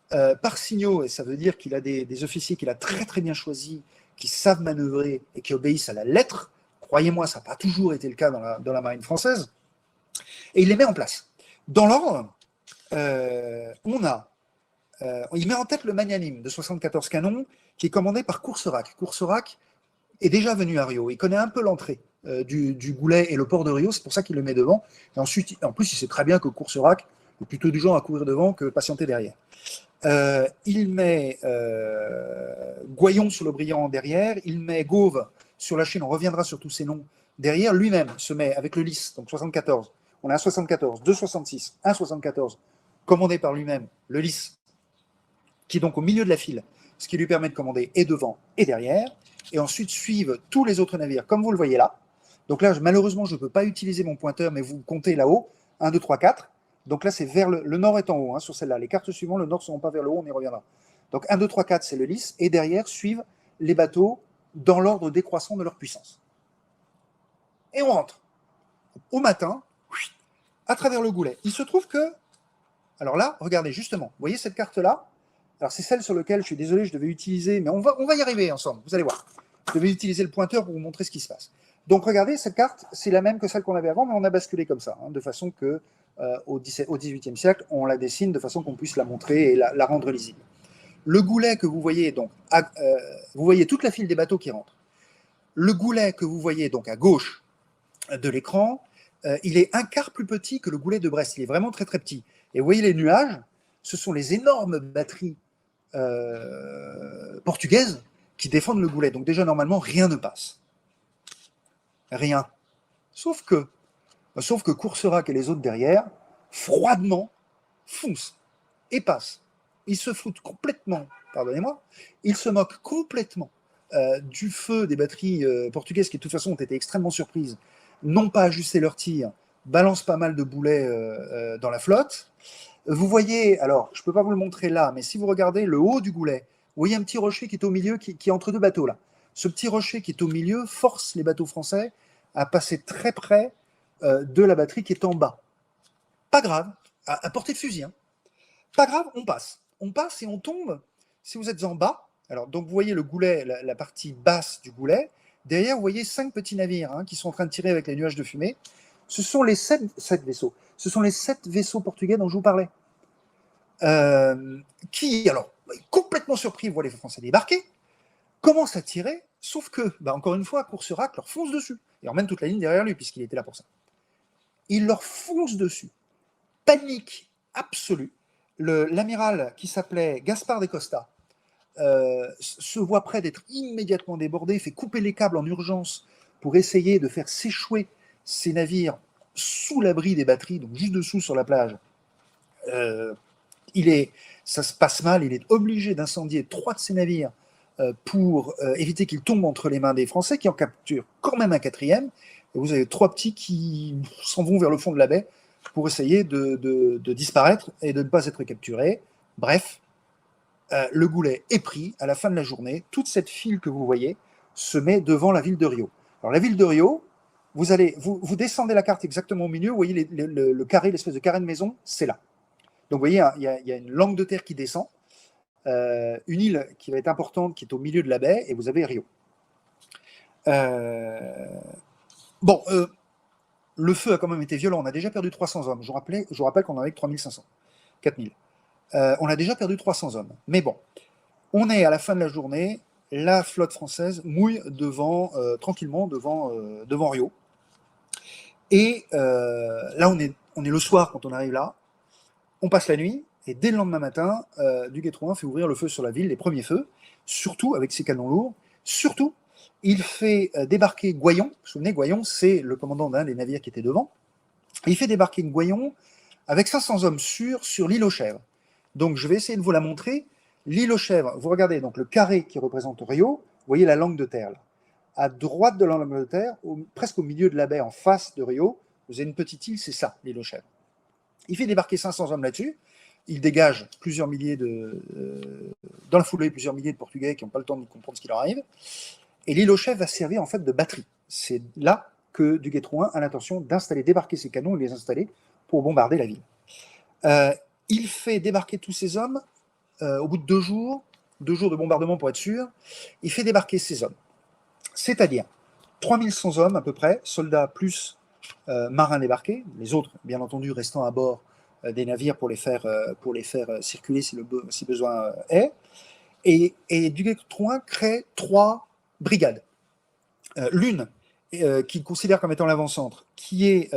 par signaux, et ça veut dire qu'il a des officiers qu'il a très très bien choisis, qui savent manœuvrer et qui obéissent à la lettre. Croyez-moi, ça n'a pas toujours été le cas dans la marine française. Et il les met en place. Dans l'ordre, il met en tête le Magnanime de 74 canons, qui est commandé par Courcerac. Courcerac est déjà venu à Rio. Il connaît un peu l'entrée du Goulet et le port de Rio, c'est pour ça qu'il le met devant. Et ensuite, en plus, il sait très bien que Courcerac est plutôt du genre à courir devant que patienter derrière. Il met Goyon sur le Brillant derrière, il met Gauve sur la Chine, on reviendra sur tous ces noms derrière, lui-même se met avec le Lys, donc 74, on a un 74, 266, un 74, commandé par lui-même, le Lys, qui est donc au milieu de la file, ce qui lui permet de commander et devant et derrière, et ensuite suivent tous les autres navires, comme vous le voyez là. Donc là, malheureusement, je ne peux pas utiliser mon pointeur, mais vous comptez là-haut, 1, 2, 3, 4. Donc là, c'est vers le nord est en haut, hein, sur celle-là. Les cartes suivantes, le nord ne seront pas vers le haut, on y reviendra. Donc 1, 2, 3, 4, c'est le Lys, et derrière suivent les bateaux dans l'ordre décroissant de leur puissance. Et on rentre. Au matin, à travers le Goulet. Il se trouve que, alors là, regardez, justement, vous voyez cette carte-là? Alors c'est celle sur laquelle, je suis désolé, je devais utiliser, mais on va y arriver ensemble, vous allez voir. Je devais utiliser le pointeur pour vous montrer ce qui se passe. Donc regardez, cette carte, c'est la même que celle qu'on avait avant, mais on a basculé comme ça, hein, de façon que au XVIIIe siècle, on la dessine de façon qu'on puisse la montrer et la rendre lisible. Le Goulet que vous voyez, donc, vous voyez toute la file des bateaux qui rentrent. Le Goulet que vous voyez donc à gauche de l'écran, il est un quart plus petit que le Goulet de Brest. Il est vraiment très très petit. Et vous voyez les nuages, ce sont les énormes batteries portugaises qui défendent le Goulet. Donc déjà, normalement, rien ne passe. Rien. Sauf que Courcerac et les autres derrière, froidement, foncent et passent. Ils se foutent complètement, pardonnez-moi, ils se moquent complètement du feu des batteries portugaises qui, de toute façon, ont été extrêmement surprises, n'ont pas ajusté leur tir, balancent pas mal de boulets dans la flotte. Vous voyez, alors, je ne peux pas vous le montrer là, mais si vous regardez le haut du Goulet, vous voyez un petit rocher qui est au milieu, qui est entre deux bateaux là. Ce petit rocher qui est au milieu force les bateaux français à passer très près de la batterie qui est en bas. Pas grave, à portée de fusil. Hein. Pas grave, on passe. On passe et on tombe. Si vous êtes en bas, alors donc vous voyez le Goulet, la partie basse du Goulet. Derrière, vous voyez 5 petits navires hein, qui sont en train de tirer avec les nuages de fumée. Ce sont les 7 vaisseaux. Ce sont les 7 vaisseaux portugais dont je vous parlais. Qui, alors, complètement surpris, voient les Français débarquer, commencent à tirer, sauf que, encore une fois, Courcerac leur fonce dessus. Et emmène toute la ligne derrière lui, puisqu'il était là pour ça. Il leur fonce dessus. Panique absolue. L'amiral qui s'appelait Gaspard de Costa se voit près d'être immédiatement débordé, fait couper les câbles en urgence pour essayer de faire s'échouer ces navires sous l'abri des batteries, donc juste dessous sur la plage. ça se passe mal, il est obligé d'incendier 3 de ses navires pour éviter qu'il tombe entre les mains des Français, qui en capturent quand même un 4e. Et vous avez 3 petits qui s'en vont vers le fond de la baie pour essayer de disparaître et de ne pas être capturés. Bref, le Goulet est pris à la fin de la journée. Toute cette file que vous voyez se met devant la ville de Rio. Alors la ville de Rio, vous descendez la carte exactement au milieu, vous voyez le carré, l'espèce de carré de maison, c'est là. Donc vous voyez, il y a une langue de terre qui descend, une île qui va être importante, qui est au milieu de la baie, et vous avez Rio. Le feu a quand même été violent, on a déjà perdu 300 hommes. Je vous rappelle qu'on en avait que 3500, 4000. On a déjà perdu 300 hommes. Mais bon, on est à la fin de la journée, la flotte française mouille tranquillement devant Rio. Et là, on est le soir quand on arrive là. On passe la nuit, et dès le lendemain matin, Duguay-Trouin fait ouvrir le feu sur la ville, les premiers feux, surtout avec ses canons lourds. Surtout, il fait débarquer Goyon. Vous vous souvenez, Goyon, c'est le commandant d'un des navires qui était devant. Et il fait débarquer Goyon avec 500 hommes sur l'île aux Chèvres. Donc, je vais essayer de vous la montrer. L'île aux Chèvres, vous regardez donc le carré qui représente Rio, vous voyez la langue de terre là. À droite de la langue de terre, presque au milieu de la baie, en face de Rio, vous avez une petite île, c'est ça, l'île aux Chèvres. Il fait débarquer 500 hommes là-dessus. Il dégage plusieurs milliers dans la foulée, plusieurs milliers de Portugais qui n'ont pas le temps de comprendre ce qui leur arrive. Et l'île aux Chèvres va servir en fait de batterie. C'est là que Duguay-Trouin a l'intention débarquer ses canons et les installer pour bombarder la ville. Il fait débarquer tous ces hommes au bout de 2 jours de bombardement pour être sûr. Il fait débarquer ces hommes, c'est-à-dire 3100 hommes à peu près, soldats plus marins débarqués, les autres bien entendu restant à bord des navires pour les faire circuler si besoin est. Et Duguay-Trouin crée 3 brigades. L'une qu'il considère comme étant l'avant-centre, qui est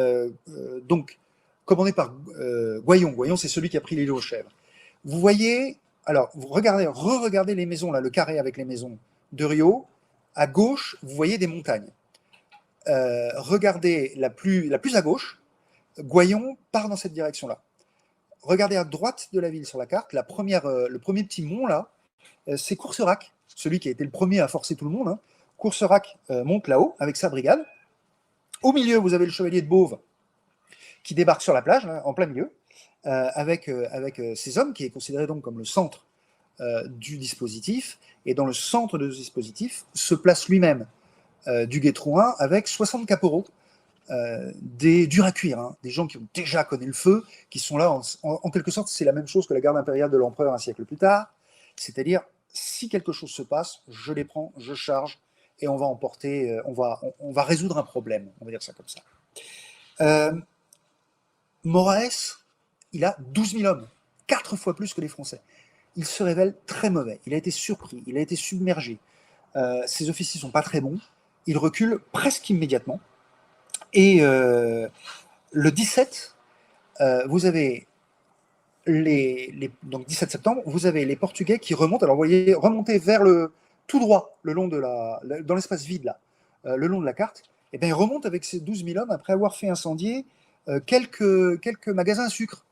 donc commandée par Goyon. Goyon, c'est celui qui a pris l'île aux Chèvres. Vous voyez, alors vous re-regardez les maisons, là, le carré avec les maisons de Rio. À gauche, vous voyez des montagnes. Regardez la plus à gauche, Goyon part dans cette direction-là. Regardez à droite de la ville sur la carte, le premier petit mont là, c'est Courcerac, celui qui a été le premier à forcer tout le monde. Courcerac monte là-haut avec sa brigade. Au milieu, vous avez le chevalier de Beauve qui débarque sur la plage, là, en plein milieu, avec ces hommes qui est considéré donc comme le centre du dispositif. Et dans le centre de ce dispositif se place lui-même Duguay-Trouin avec 60 caporaux, des durs à cuire, des gens qui ont déjà connu le feu, qui sont là en quelque sorte, c'est la même chose que la garde impériale de l'empereur un siècle plus tard, c'est-à-dire si quelque chose se passe, je les prends, je charge, et on va emporter, on va résoudre un problème, on va dire ça comme ça. Moraes, il a 12 000 hommes, 4 fois plus que les Français. Il se révèle très mauvais, il a été surpris, il a été submergé. Ses officiers ne sont pas très bons, il recule presque immédiatement. Et le 17, vous avez donc 17 septembre, vous avez les Portugais qui remontent. Alors vous voyez remonter vers tout droit, le long dans l'espace vide là, le long de la carte. Et bien ils remontent avec ces 12 000 hommes après avoir fait incendier quelques magasins à sucre.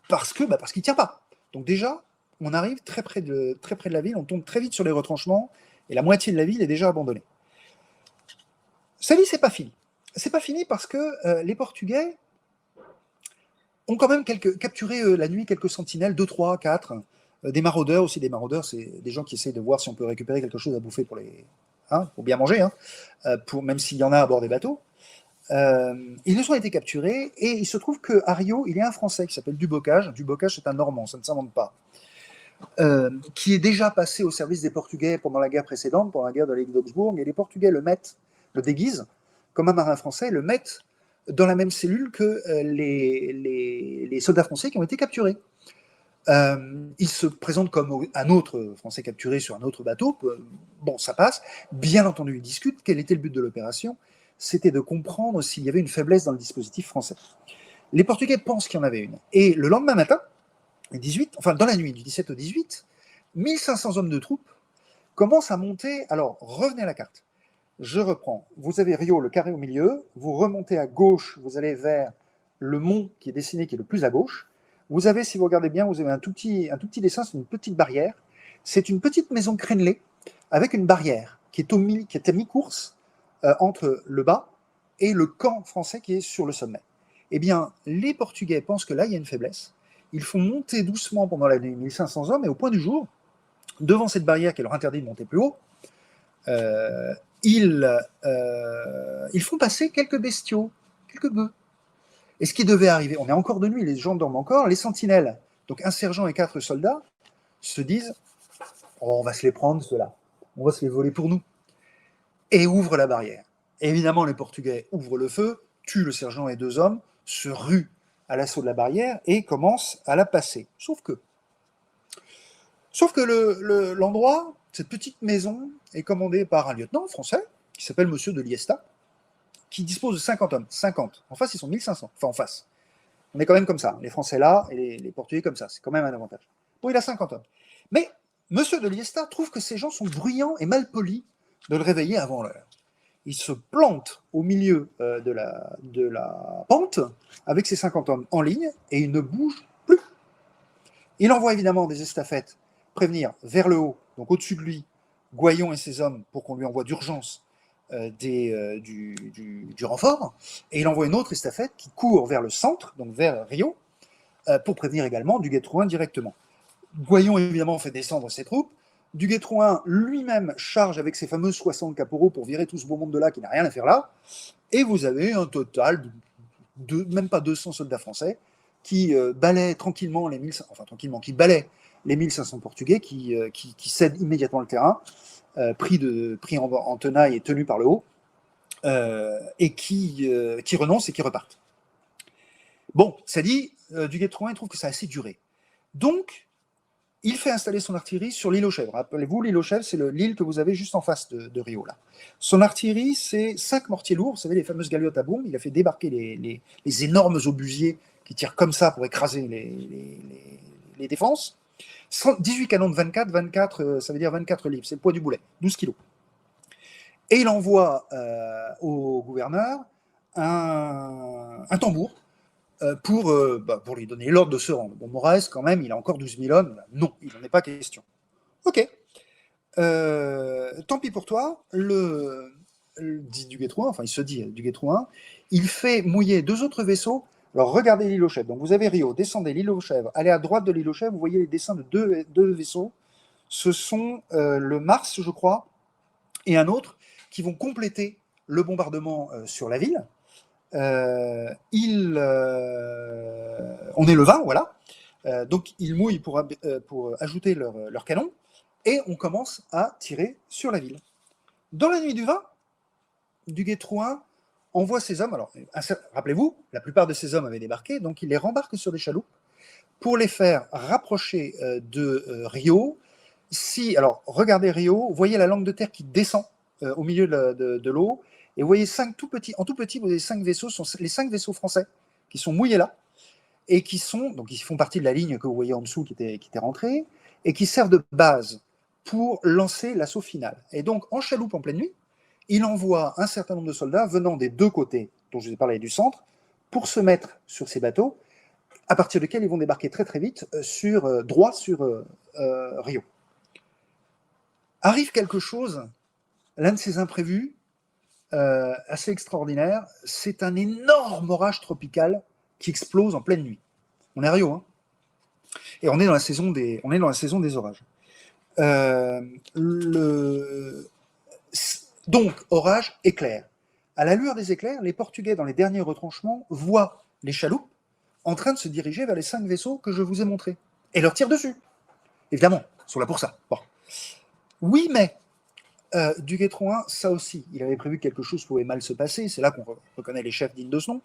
Parce qu'ils ne tiennent pas. Donc déjà, on arrive très près de la ville, on tombe très vite sur les retranchements, et la moitié de la ville est déjà abandonnée. Ça dit, c'est pas fini. C'est pas fini parce que les Portugais ont quand même capturé la nuit quelques sentinelles, 2, 3, 4, des maraudeurs aussi. Des maraudeurs, c'est des gens qui essayent de voir si on peut récupérer quelque chose à bouffer pour bien manger, même s'il y en a à bord des bateaux. Ils ont été capturés et il se trouve qu'à Rio, il y a un Français qui s'appelle Dubocage. Dubocage, c'est un Normand, ça ne s'invente pas. Qui est déjà passé au service des Portugais pendant la guerre précédente, pendant la guerre de la Ligue d'Augsbourg, et les Portugais le déguisent comme un marin français, le mettent dans la même cellule que les soldats français qui ont été capturés. Il se présente comme un autre Français capturé sur un autre bateau. Bon, ça passe. Bien entendu, ils discutent. Quel était le but de l'opération? C'était de comprendre s'il y avait une faiblesse dans le dispositif français. Les Portugais pensent qu'il y en avait une. Et le lendemain matin, dans la nuit du 17 au 18, 1500 hommes de troupes commencent à monter. Alors, revenez à la carte. Je reprends. Vous avez Rio, le carré au milieu. Vous remontez à gauche, vous allez vers le mont qui est dessiné, qui est le plus à gauche, vous avez, si vous regardez bien, vous avez un tout petit dessin, c'est une petite barrière. C'est une petite maison crénelée avec une barrière qui est à mi-course entre le bas et le camp français qui est sur le sommet. Eh bien, les Portugais pensent que là, il y a une faiblesse. Ils font monter doucement pendant la nuit 1500 hommes, et au point du jour, devant cette barrière qui leur interdit de monter plus haut, ils font passer quelques bestiaux, quelques bœufs. Et ce qui devait arriver, on est encore de nuit, les gens dorment encore, les sentinelles, donc un sergent et 4 soldats, se disent oh, on va se les prendre, ceux-là, on va se les voler pour nous. Et ouvrent la barrière. Et évidemment, les Portugais ouvrent le feu, tuent le sergent et 2 hommes, se ruent à l'assaut de la barrière et commencent à la passer. Sauf que l'endroit, cette petite maison, est commandée par un lieutenant français qui s'appelle Monsieur de Liesta, qui dispose de 50 hommes. 50. En face, ils sont 1500. Enfin, en face. On est quand même comme ça. Les Français là et les Portugais comme ça. C'est quand même un avantage. Bon, il a 50 hommes. Mais Monsieur de Liesta trouve que ces gens sont bruyants et mal polis de le réveiller avant l'heure. Il se plante au milieu de la pente avec ses 50 hommes en ligne et il ne bouge plus. Il envoie évidemment des estafettes prévenir vers le haut, donc au-dessus de lui, Goyon et ses hommes pour qu'on lui envoie d'urgence du renfort. Et il envoie une autre estafette qui court vers le centre, donc vers Rio, pour prévenir également du Guêtre-Trouin directement. Goyon évidemment fait descendre ses troupes. Du Guêtre-Trouin lui-même charge avec ses fameux 60 caporaux pour virer tout ce beau monde de là qui n'a rien à faire là. Et vous avez un total de même pas 200 soldats français qui balaient tranquillement les 1500, enfin tranquillement, qui balaient les 1500 Portugais qui cèdent immédiatement le terrain, pris en tenaille et tenus par le haut, et qui renoncent et qui repartent. Bon, ça dit, du Guêtre-Trouin, il trouve que ça a assez duré. Donc, il fait installer son artillerie sur l'île aux Chèvres. Rappelez-vous, l'île aux Chèvres, c'est l'île que vous avez juste en face de Rio. Là. Son artillerie, c'est 5 mortiers lourds, vous savez, les fameuses galiotes à bombe. Il a fait débarquer les énormes obusiers qui tirent comme ça pour écraser les défenses. 18 canons de 24, ça veut dire 24 livres, c'est le poids du boulet, 12 kilos. Et il envoie au gouverneur un tambour pour lui donner l'ordre de se rendre. Bon, Moraes, quand même, il a encore 12 000 hommes. Non, il n'en est pas question. Ok. Tant pis pour toi, dit du Guêtre-Trouin, enfin il se dit du Guêtre-Trouin, il fait mouiller 2 autres vaisseaux. Alors regardez l'île aux Chèvres. Donc vous avez Rio, descendez l'île aux Chèvres, allez à droite de l'île aux Chèvres, vous voyez les dessins de deux vaisseaux. Ce sont le Mars, je crois, et un autre qui vont compléter le bombardement sur la ville. On est le 20, voilà. Donc ils mouillent pour ajouter leur canon et on commence à tirer sur la ville. Dans la nuit du 20, du Guêtre-Trouin envoie ses hommes. Alors, rappelez-vous, la plupart de ces hommes avaient débarqué, donc il les rembarque sur des chaloupes pour les faire rapprocher de Rio. Alors, regardez Rio, vous voyez la langue de terre qui descend au milieu de l'eau, et vous voyez en tout petit, vous avez 5 vaisseaux, sont les 5 vaisseaux français qui sont mouillés là, et qui font partie de la ligne que vous voyez en dessous qui était rentrée, et qui servent de base pour lancer l'assaut final. Et donc, en chaloupe en pleine nuit, il envoie un certain nombre de soldats venant des 2 côtés, dont je vous ai parlé du centre, pour se mettre sur ces bateaux, à partir desquels ils vont débarquer très très vite droit sur Rio. Arrive quelque chose, l'un de ces imprévus, assez extraordinaire, c'est un énorme orage tropical qui explose en pleine nuit. On est à Rio, hein, et on est dans la saison des orages. Donc, orage, éclair. À la lueur des éclairs, les Portugais, dans les derniers retranchements, voient les chaloupes en train de se diriger vers les 5 vaisseaux que je vous ai montrés. Et leur tirent dessus. Évidemment, ils sont là pour ça. Bon. Oui, mais du Guêtre-Trouin, ça aussi, il avait prévu que quelque chose pouvait mal se passer. C'est là qu'on reconnaît les chefs dignes de ce nom.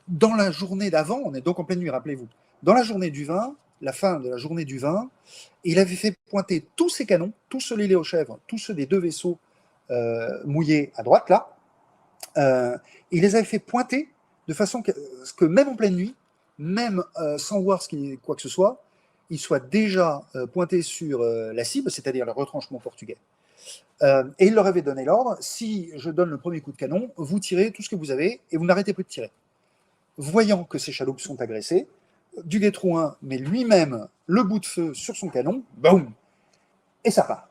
Dans la journée d'avant, on est donc en pleine nuit, rappelez-vous. Dans la journée du 20, la fin de la journée du 20, il avait fait pointer tous ses canons, tous ceux liés aux chèvres, tous ceux des 2 vaisseaux mouillés à droite, là. Il les avait fait pointer de façon que même en pleine nuit, même sans voir quoi que ce soit, ils soient déjà pointés sur la cible, c'est-à-dire le retranchement portugais. Et il leur avait donné l'ordre, si je donne le premier coup de canon, vous tirez tout ce que vous avez et vous n'arrêtez plus de tirer. voyant que ses chaloupes sont agressées, Duguay-Trouin met lui-même le bout de feu sur son canon, boum, et ça part.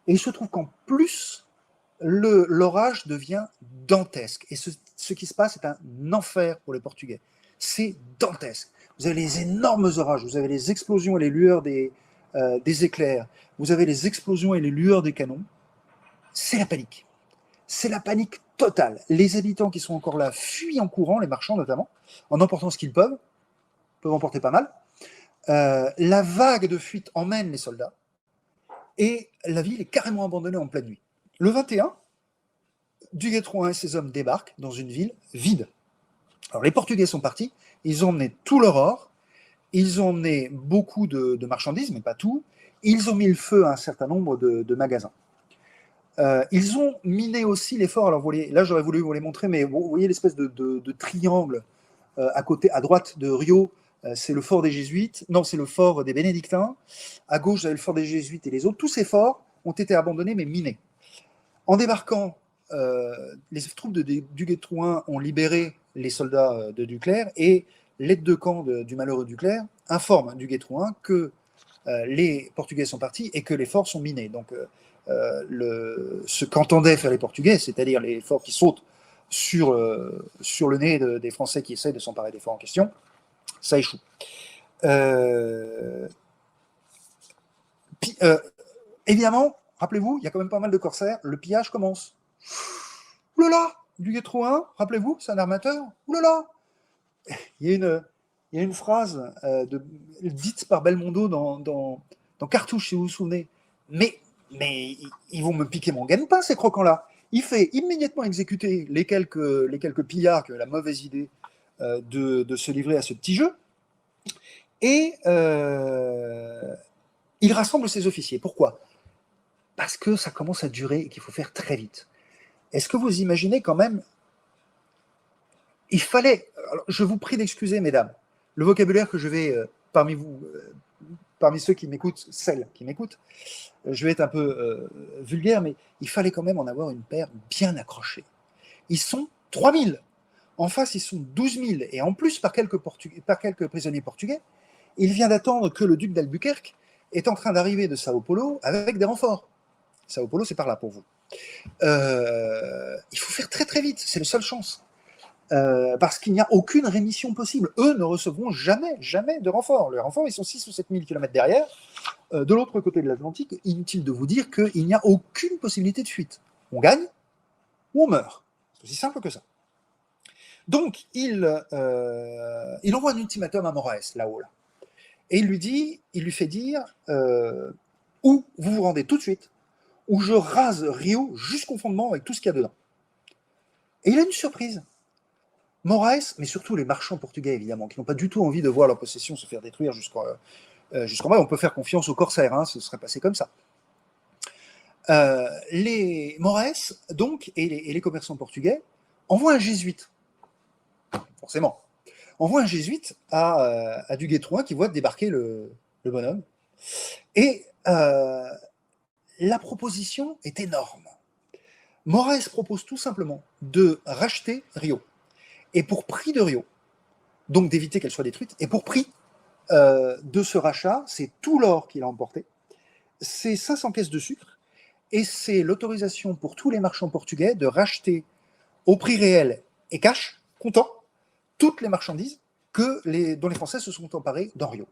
Et il se trouve qu'en plus, l'orage devient dantesque. Et ce qui se passe est un enfer pour les Portugais. C'est dantesque. Vous avez les énormes orages, vous avez les explosions et les lueurs des éclairs, vous avez les explosions et les lueurs des canons. C'est la panique. C'est la panique totale. Les habitants qui sont encore là fuient en courant, les marchands notamment, en emportant ce qu'ils peuvent emporter pas mal. La vague de fuite emmène les soldats et la ville est carrément abandonnée en pleine nuit. Le 21, Duguay-Trouin et ses hommes débarquent dans une ville vide. Alors les Portugais sont partis, ils ont emmené tout leur or, ils ont emmené beaucoup de marchandises, mais pas tout, ils ont mis le feu à un certain nombre de magasins. Ils ont miné aussi les forts. Alors, vous voyez, là, j'aurais voulu vous les montrer, mais vous voyez l'espèce de triangle à côté, à droite de Rio, c'est le fort des Jésuites. Non, c'est le fort des Bénédictins. À gauche, vous avez le fort des Jésuites et les autres. Tous ces forts ont été abandonnés, mais minés. En débarquant, les troupes de Duguay-Trouin ont libéré les soldats de Duclerc et l'aide de camp du malheureux Duclerc informe Duguay-Trouin que les Portugais sont partis et que les forts sont minés. Donc, ce qu'entendaient faire les Portugais, c'est-à-dire les forts qui sautent sur le nez des Français qui essaient de s'emparer des forts en question, ça échoue. Évidemment, rappelez-vous, il y a quand même pas mal de corsaires, le pillage commence. Oulala, Duguay-Trouin, rappelez-vous, c'est un armateur. Oulala, il y a une phrase dite par Belmondo dans Cartouche, si vous vous souvenez. Mais ils vont me piquer mon gagne-pain, ces croquants-là. Il fait immédiatement exécuter les quelques pillards qui ont la mauvaise idée de se livrer à ce petit jeu. Et il rassemble ses officiers. Pourquoi ? Parce que ça commence à durer et qu'il faut faire très vite. Est-ce que vous imaginez quand même... Il fallait... Alors, je vous prie d'excuser, mesdames, le vocabulaire que je vais, parmi vous, parmi ceux qui m'écoutent, celles qui m'écoutent, je vais être un peu vulgaire, mais il fallait quand même en avoir une paire bien accrochée. Ils sont 3000. En face, ils sont 12 000. Et en plus, par quelques prisonniers portugais, il vient d'attendre que le duc d'Albuquerque est en train d'arriver de Sao Paulo avec des renforts. Sao Paulo, c'est par là pour vous. Il faut faire très très vite, c'est la seule chance. Parce qu'il n'y a aucune rémission possible. Eux ne recevront jamais de renforts. Les renforts, ils sont 6 ou 7 000 km derrière. De l'autre côté de l'Atlantique, inutile de vous dire qu'il n'y a aucune possibilité de fuite. On gagne ou on meurt. C'est aussi simple que ça. Donc, il envoie un ultimatum à Moraes, là-haut. Là. Et il lui fait dire ou vous vous rendez tout de suite, ou je rase Rio jusqu'au fondement avec tout ce qu'il y a dedans. Et il a une surprise. Moraes, mais surtout les marchands portugais, évidemment, qui n'ont pas du tout envie de voir leur possession se faire détruire jusqu'en bas. On peut faire confiance aux corsaires, hein, ce serait passé comme ça. Les Moraes, donc, et les commerçants portugais, envoient un jésuite. Forcément. Envoient un jésuite à Duguay-Trouin qui voit débarquer le bonhomme. Et la proposition est énorme. Moraes propose tout simplement de racheter Rio. Et pour prix de Rio, donc d'éviter qu'elle soit détruite, et pour prix de ce rachat, c'est tout l'or qu'il a emporté, c'est 500 caisses de sucre, et c'est l'autorisation pour tous les marchands portugais de racheter au prix réel et cash, comptant, toutes les marchandises dont les Français se sont emparés dans Rio.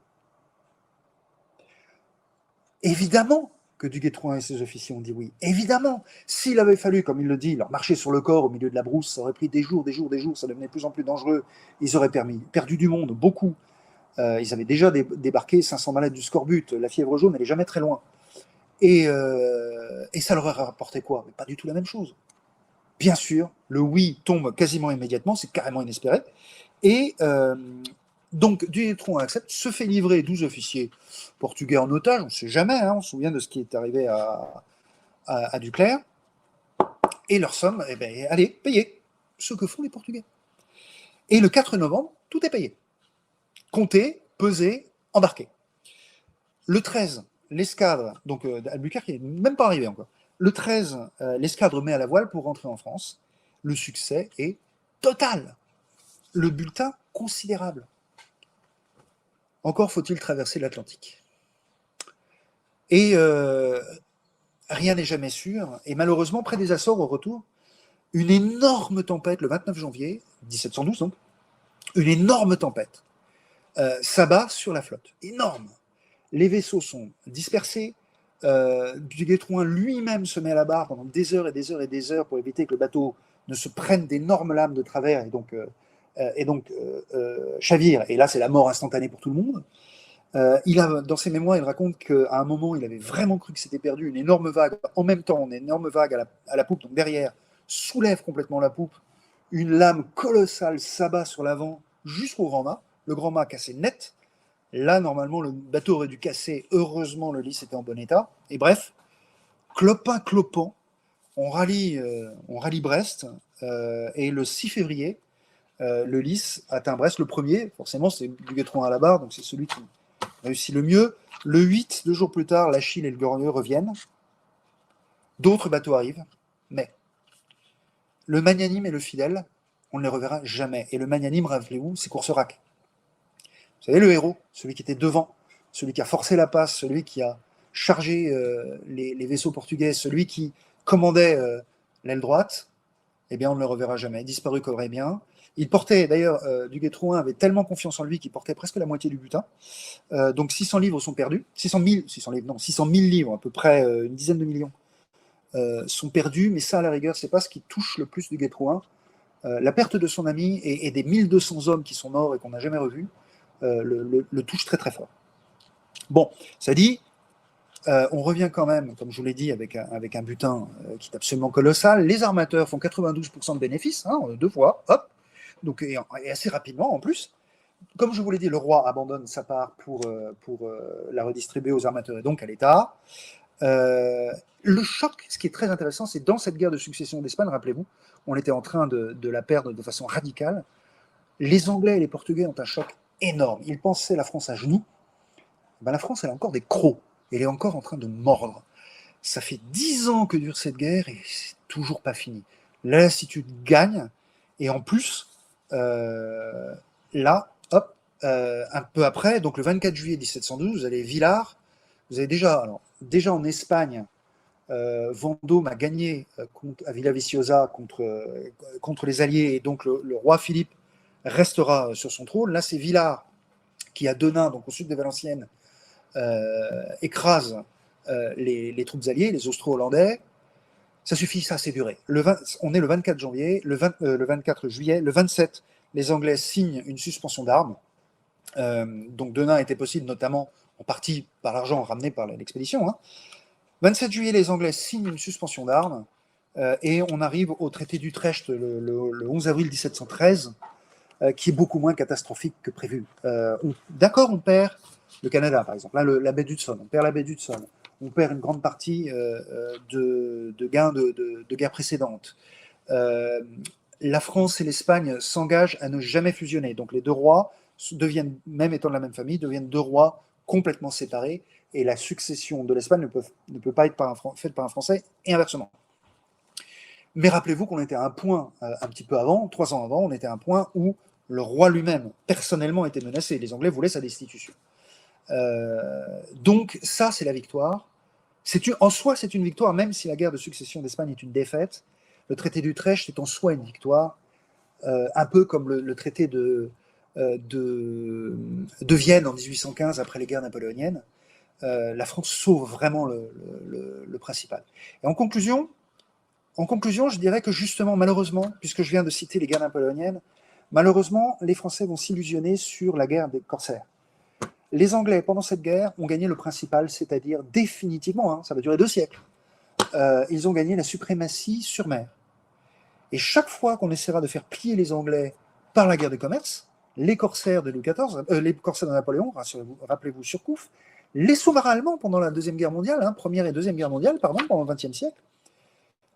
Évidemment que Duguay-Trouin et ses officiers ont dit oui. Évidemment, s'il avait fallu, comme il le dit, leur marcher sur le corps au milieu de la brousse, ça aurait pris des jours, ça devenait de plus en plus dangereux, ils auraient perdu du monde, beaucoup. Ils avaient déjà débarqué 500 malades du scorbut, la fièvre jaune, elle n'est jamais très loin. Et ça leur aurait rapporté quoi? Mais pas du tout la même chose. Bien sûr, le oui tombe quasiment immédiatement, c'est carrément inespéré. Et donc, Duguay-Trouin accepte, se fait livrer 12 officiers portugais en otage, on ne sait jamais, hein, on se souvient de ce qui est arrivé à Duclerc, et leur somme, eh ben, allez, payez, ce que font les Portugais. Et le 4 novembre, tout est payé. Compté, pesé, embarqué. Le 13, l'escadre, donc Albuquerque n'est même pas arrivé encore. Le 13, l'escadre met à la voile pour rentrer en France. Le succès est total. le bulletin considérable. Encore faut-il traverser l'Atlantique. Et rien n'est jamais sûr. Et malheureusement, près des Açores, au retour, une énorme tempête, le 29 janvier 1712, donc, une énorme tempête s'abat sur la flotte. Énorme. Les vaisseaux sont dispersés. Du Guestroin lui-même se met à la barre pendant des heures et des heures et des heures pour éviter que le bateau ne se prenne d'énormes lames de travers et donc chavire. Et là, c'est la mort instantanée pour tout le monde. Dans ses mémoires, il raconte qu'à un moment, il avait vraiment cru que c'était perdu. Une énorme vague, en même temps, une énorme vague à la poupe, donc derrière, soulève complètement la poupe. Une lame colossale s'abat sur l'avant jusqu'au grand mât. Le grand mât cassé net. Là, normalement, le bateau aurait dû casser. Heureusement, le lys était en bon état. Et bref, clopin-clopant, on rallie Brest. Et le 6 février, le lys atteint Brest. Le premier, forcément, c'est du Guestroin à la barre, donc c'est celui qui réussit le mieux. Le 8, 2 jours plus tard, l'Achille et le Glorieux reviennent. D'autres bateaux arrivent, mais le magnanime et le fidèle, on ne les reverra jamais. Et le magnanime, rappelez-vous, c'est Courserac. Vous savez, le héros, celui qui était devant, celui qui a forcé la passe, celui qui a chargé les vaisseaux portugais, celui qui commandait l'aile droite, eh bien, on ne le reverra jamais. Disparu qu'aurait bien. Il portait, d'ailleurs, du Guestroin avait tellement confiance en lui qu'il portait presque la moitié du butin. Donc 600 livres sont perdus. 600 000 livres, à peu près une dizaine de millions, sont perdus. Mais ça, à la rigueur, c'est pas ce qui touche le plus du Guestroin. La perte de son ami et des 1200 hommes qui sont morts et qu'on n'a jamais revus le touche très très fort. Bon, ça dit, on revient quand même, comme je vous l'ai dit, avec un butin qui est absolument colossal. Les armateurs font 92% de bénéfices, hein, 2 fois, hop, donc, et assez rapidement en plus. Comme je vous l'ai dit, le roi abandonne sa part pour la redistribuer aux armateurs et donc à l'État. Le choc, ce qui est très intéressant, c'est dans cette guerre de succession d'Espagne, rappelez-vous, on était en train de la perdre de façon radicale. Les Anglais et les Portugais ont un choc énorme. Ils pensaient la France à genoux. Ben, la France, elle a encore des crocs. Elle est encore en train de mordre. Ça fait 10 ans que dure cette guerre et c'est toujours pas fini. La lassitude gagne. Et en plus, là, hop, un peu après, donc le 24 juillet 1712, vous avez Villars. Vous avez déjà en Espagne, Vendôme a gagné à Villaviciosa contre les Alliés. Et donc le roi Philippe restera sur son trône. Là, c'est Villars qui, à Denain, donc au sud de Valenciennes, écrase les troupes alliées, les Austro-Hollandais. Ça suffit, ça a assez duré. On est le 24 janvier, le 24 juillet, le 27, les Anglais signent une suspension d'armes. Donc Denain était possible notamment en partie par l'argent ramené par l'expédition. 27 juillet, les Anglais signent une suspension d'armes et on arrive au traité d'Utrecht le 11 avril 1713, qui est beaucoup moins catastrophique que prévu. D'accord, on perd le Canada, par exemple, là, la baie d'Hudson, on perd la baie d'Hudson, on perd une grande partie de gains de guerre précédente. La France et l'Espagne s'engagent à ne jamais fusionner. Donc les deux rois deviennent, même étant de la même famille, deviennent deux rois complètement séparés. Et la succession de l'Espagne ne peut pas être faite par un Français et inversement. Mais rappelez-vous qu'on était à un point un petit peu avant, 3 ans avant, on était à un point où le roi lui-même, personnellement, était menacé. Les Anglais voulaient sa destitution. Donc ça, c'est la victoire. En soi, c'est une victoire, même si la guerre de succession d'Espagne est une défaite. Le traité d'Utrecht est en soi une victoire, un peu comme le traité de Vienne en 1815, après les guerres napoléoniennes. La France sauve vraiment le principal. Et en conclusion, je dirais que justement, malheureusement, puisque je viens de citer les guerres napoléoniennes, malheureusement, les Français vont s'illusionner sur la guerre des corsaires. Les Anglais, pendant cette guerre, ont gagné le principal, c'est-à-dire définitivement, ça va durer 2 siècles, ils ont gagné la suprématie sur mer. Et chaque fois qu'on essaiera de faire plier les Anglais par la guerre de commerce, les corsaires de Louis XIV, les corsaires de Napoléon, rappelez-vous Surcouf, les sous-marins allemands pendant la Deuxième Guerre mondiale, Première et Deuxième Guerre mondiale, pendant le XXe siècle,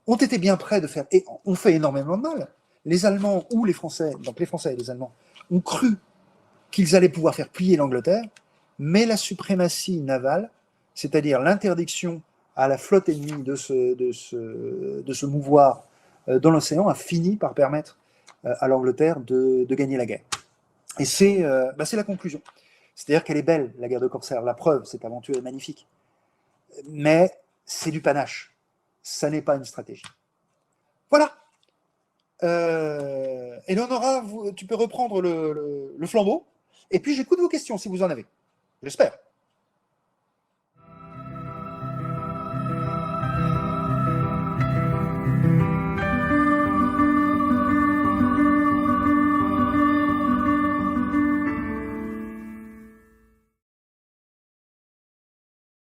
ont été bien prêts de faire, et ont fait énormément de mal. Les Allemands ou les Français, donc les Français et les Allemands, ont cru qu'ils allaient pouvoir faire plier l'Angleterre, mais la suprématie navale, c'est-à-dire l'interdiction à la flotte ennemie de se mouvoir dans l'océan, a fini par permettre à l'Angleterre de gagner la guerre. Et c'est la conclusion. C'est-à-dire qu'elle est belle, la guerre de Corsair. La preuve, cette aventure est magnifique. Mais c'est du panache. Ça n'est pas une stratégie. Voilà. Eleonora, tu peux reprendre le flambeau. Et puis j'écoute vos questions si vous en avez. J'espère.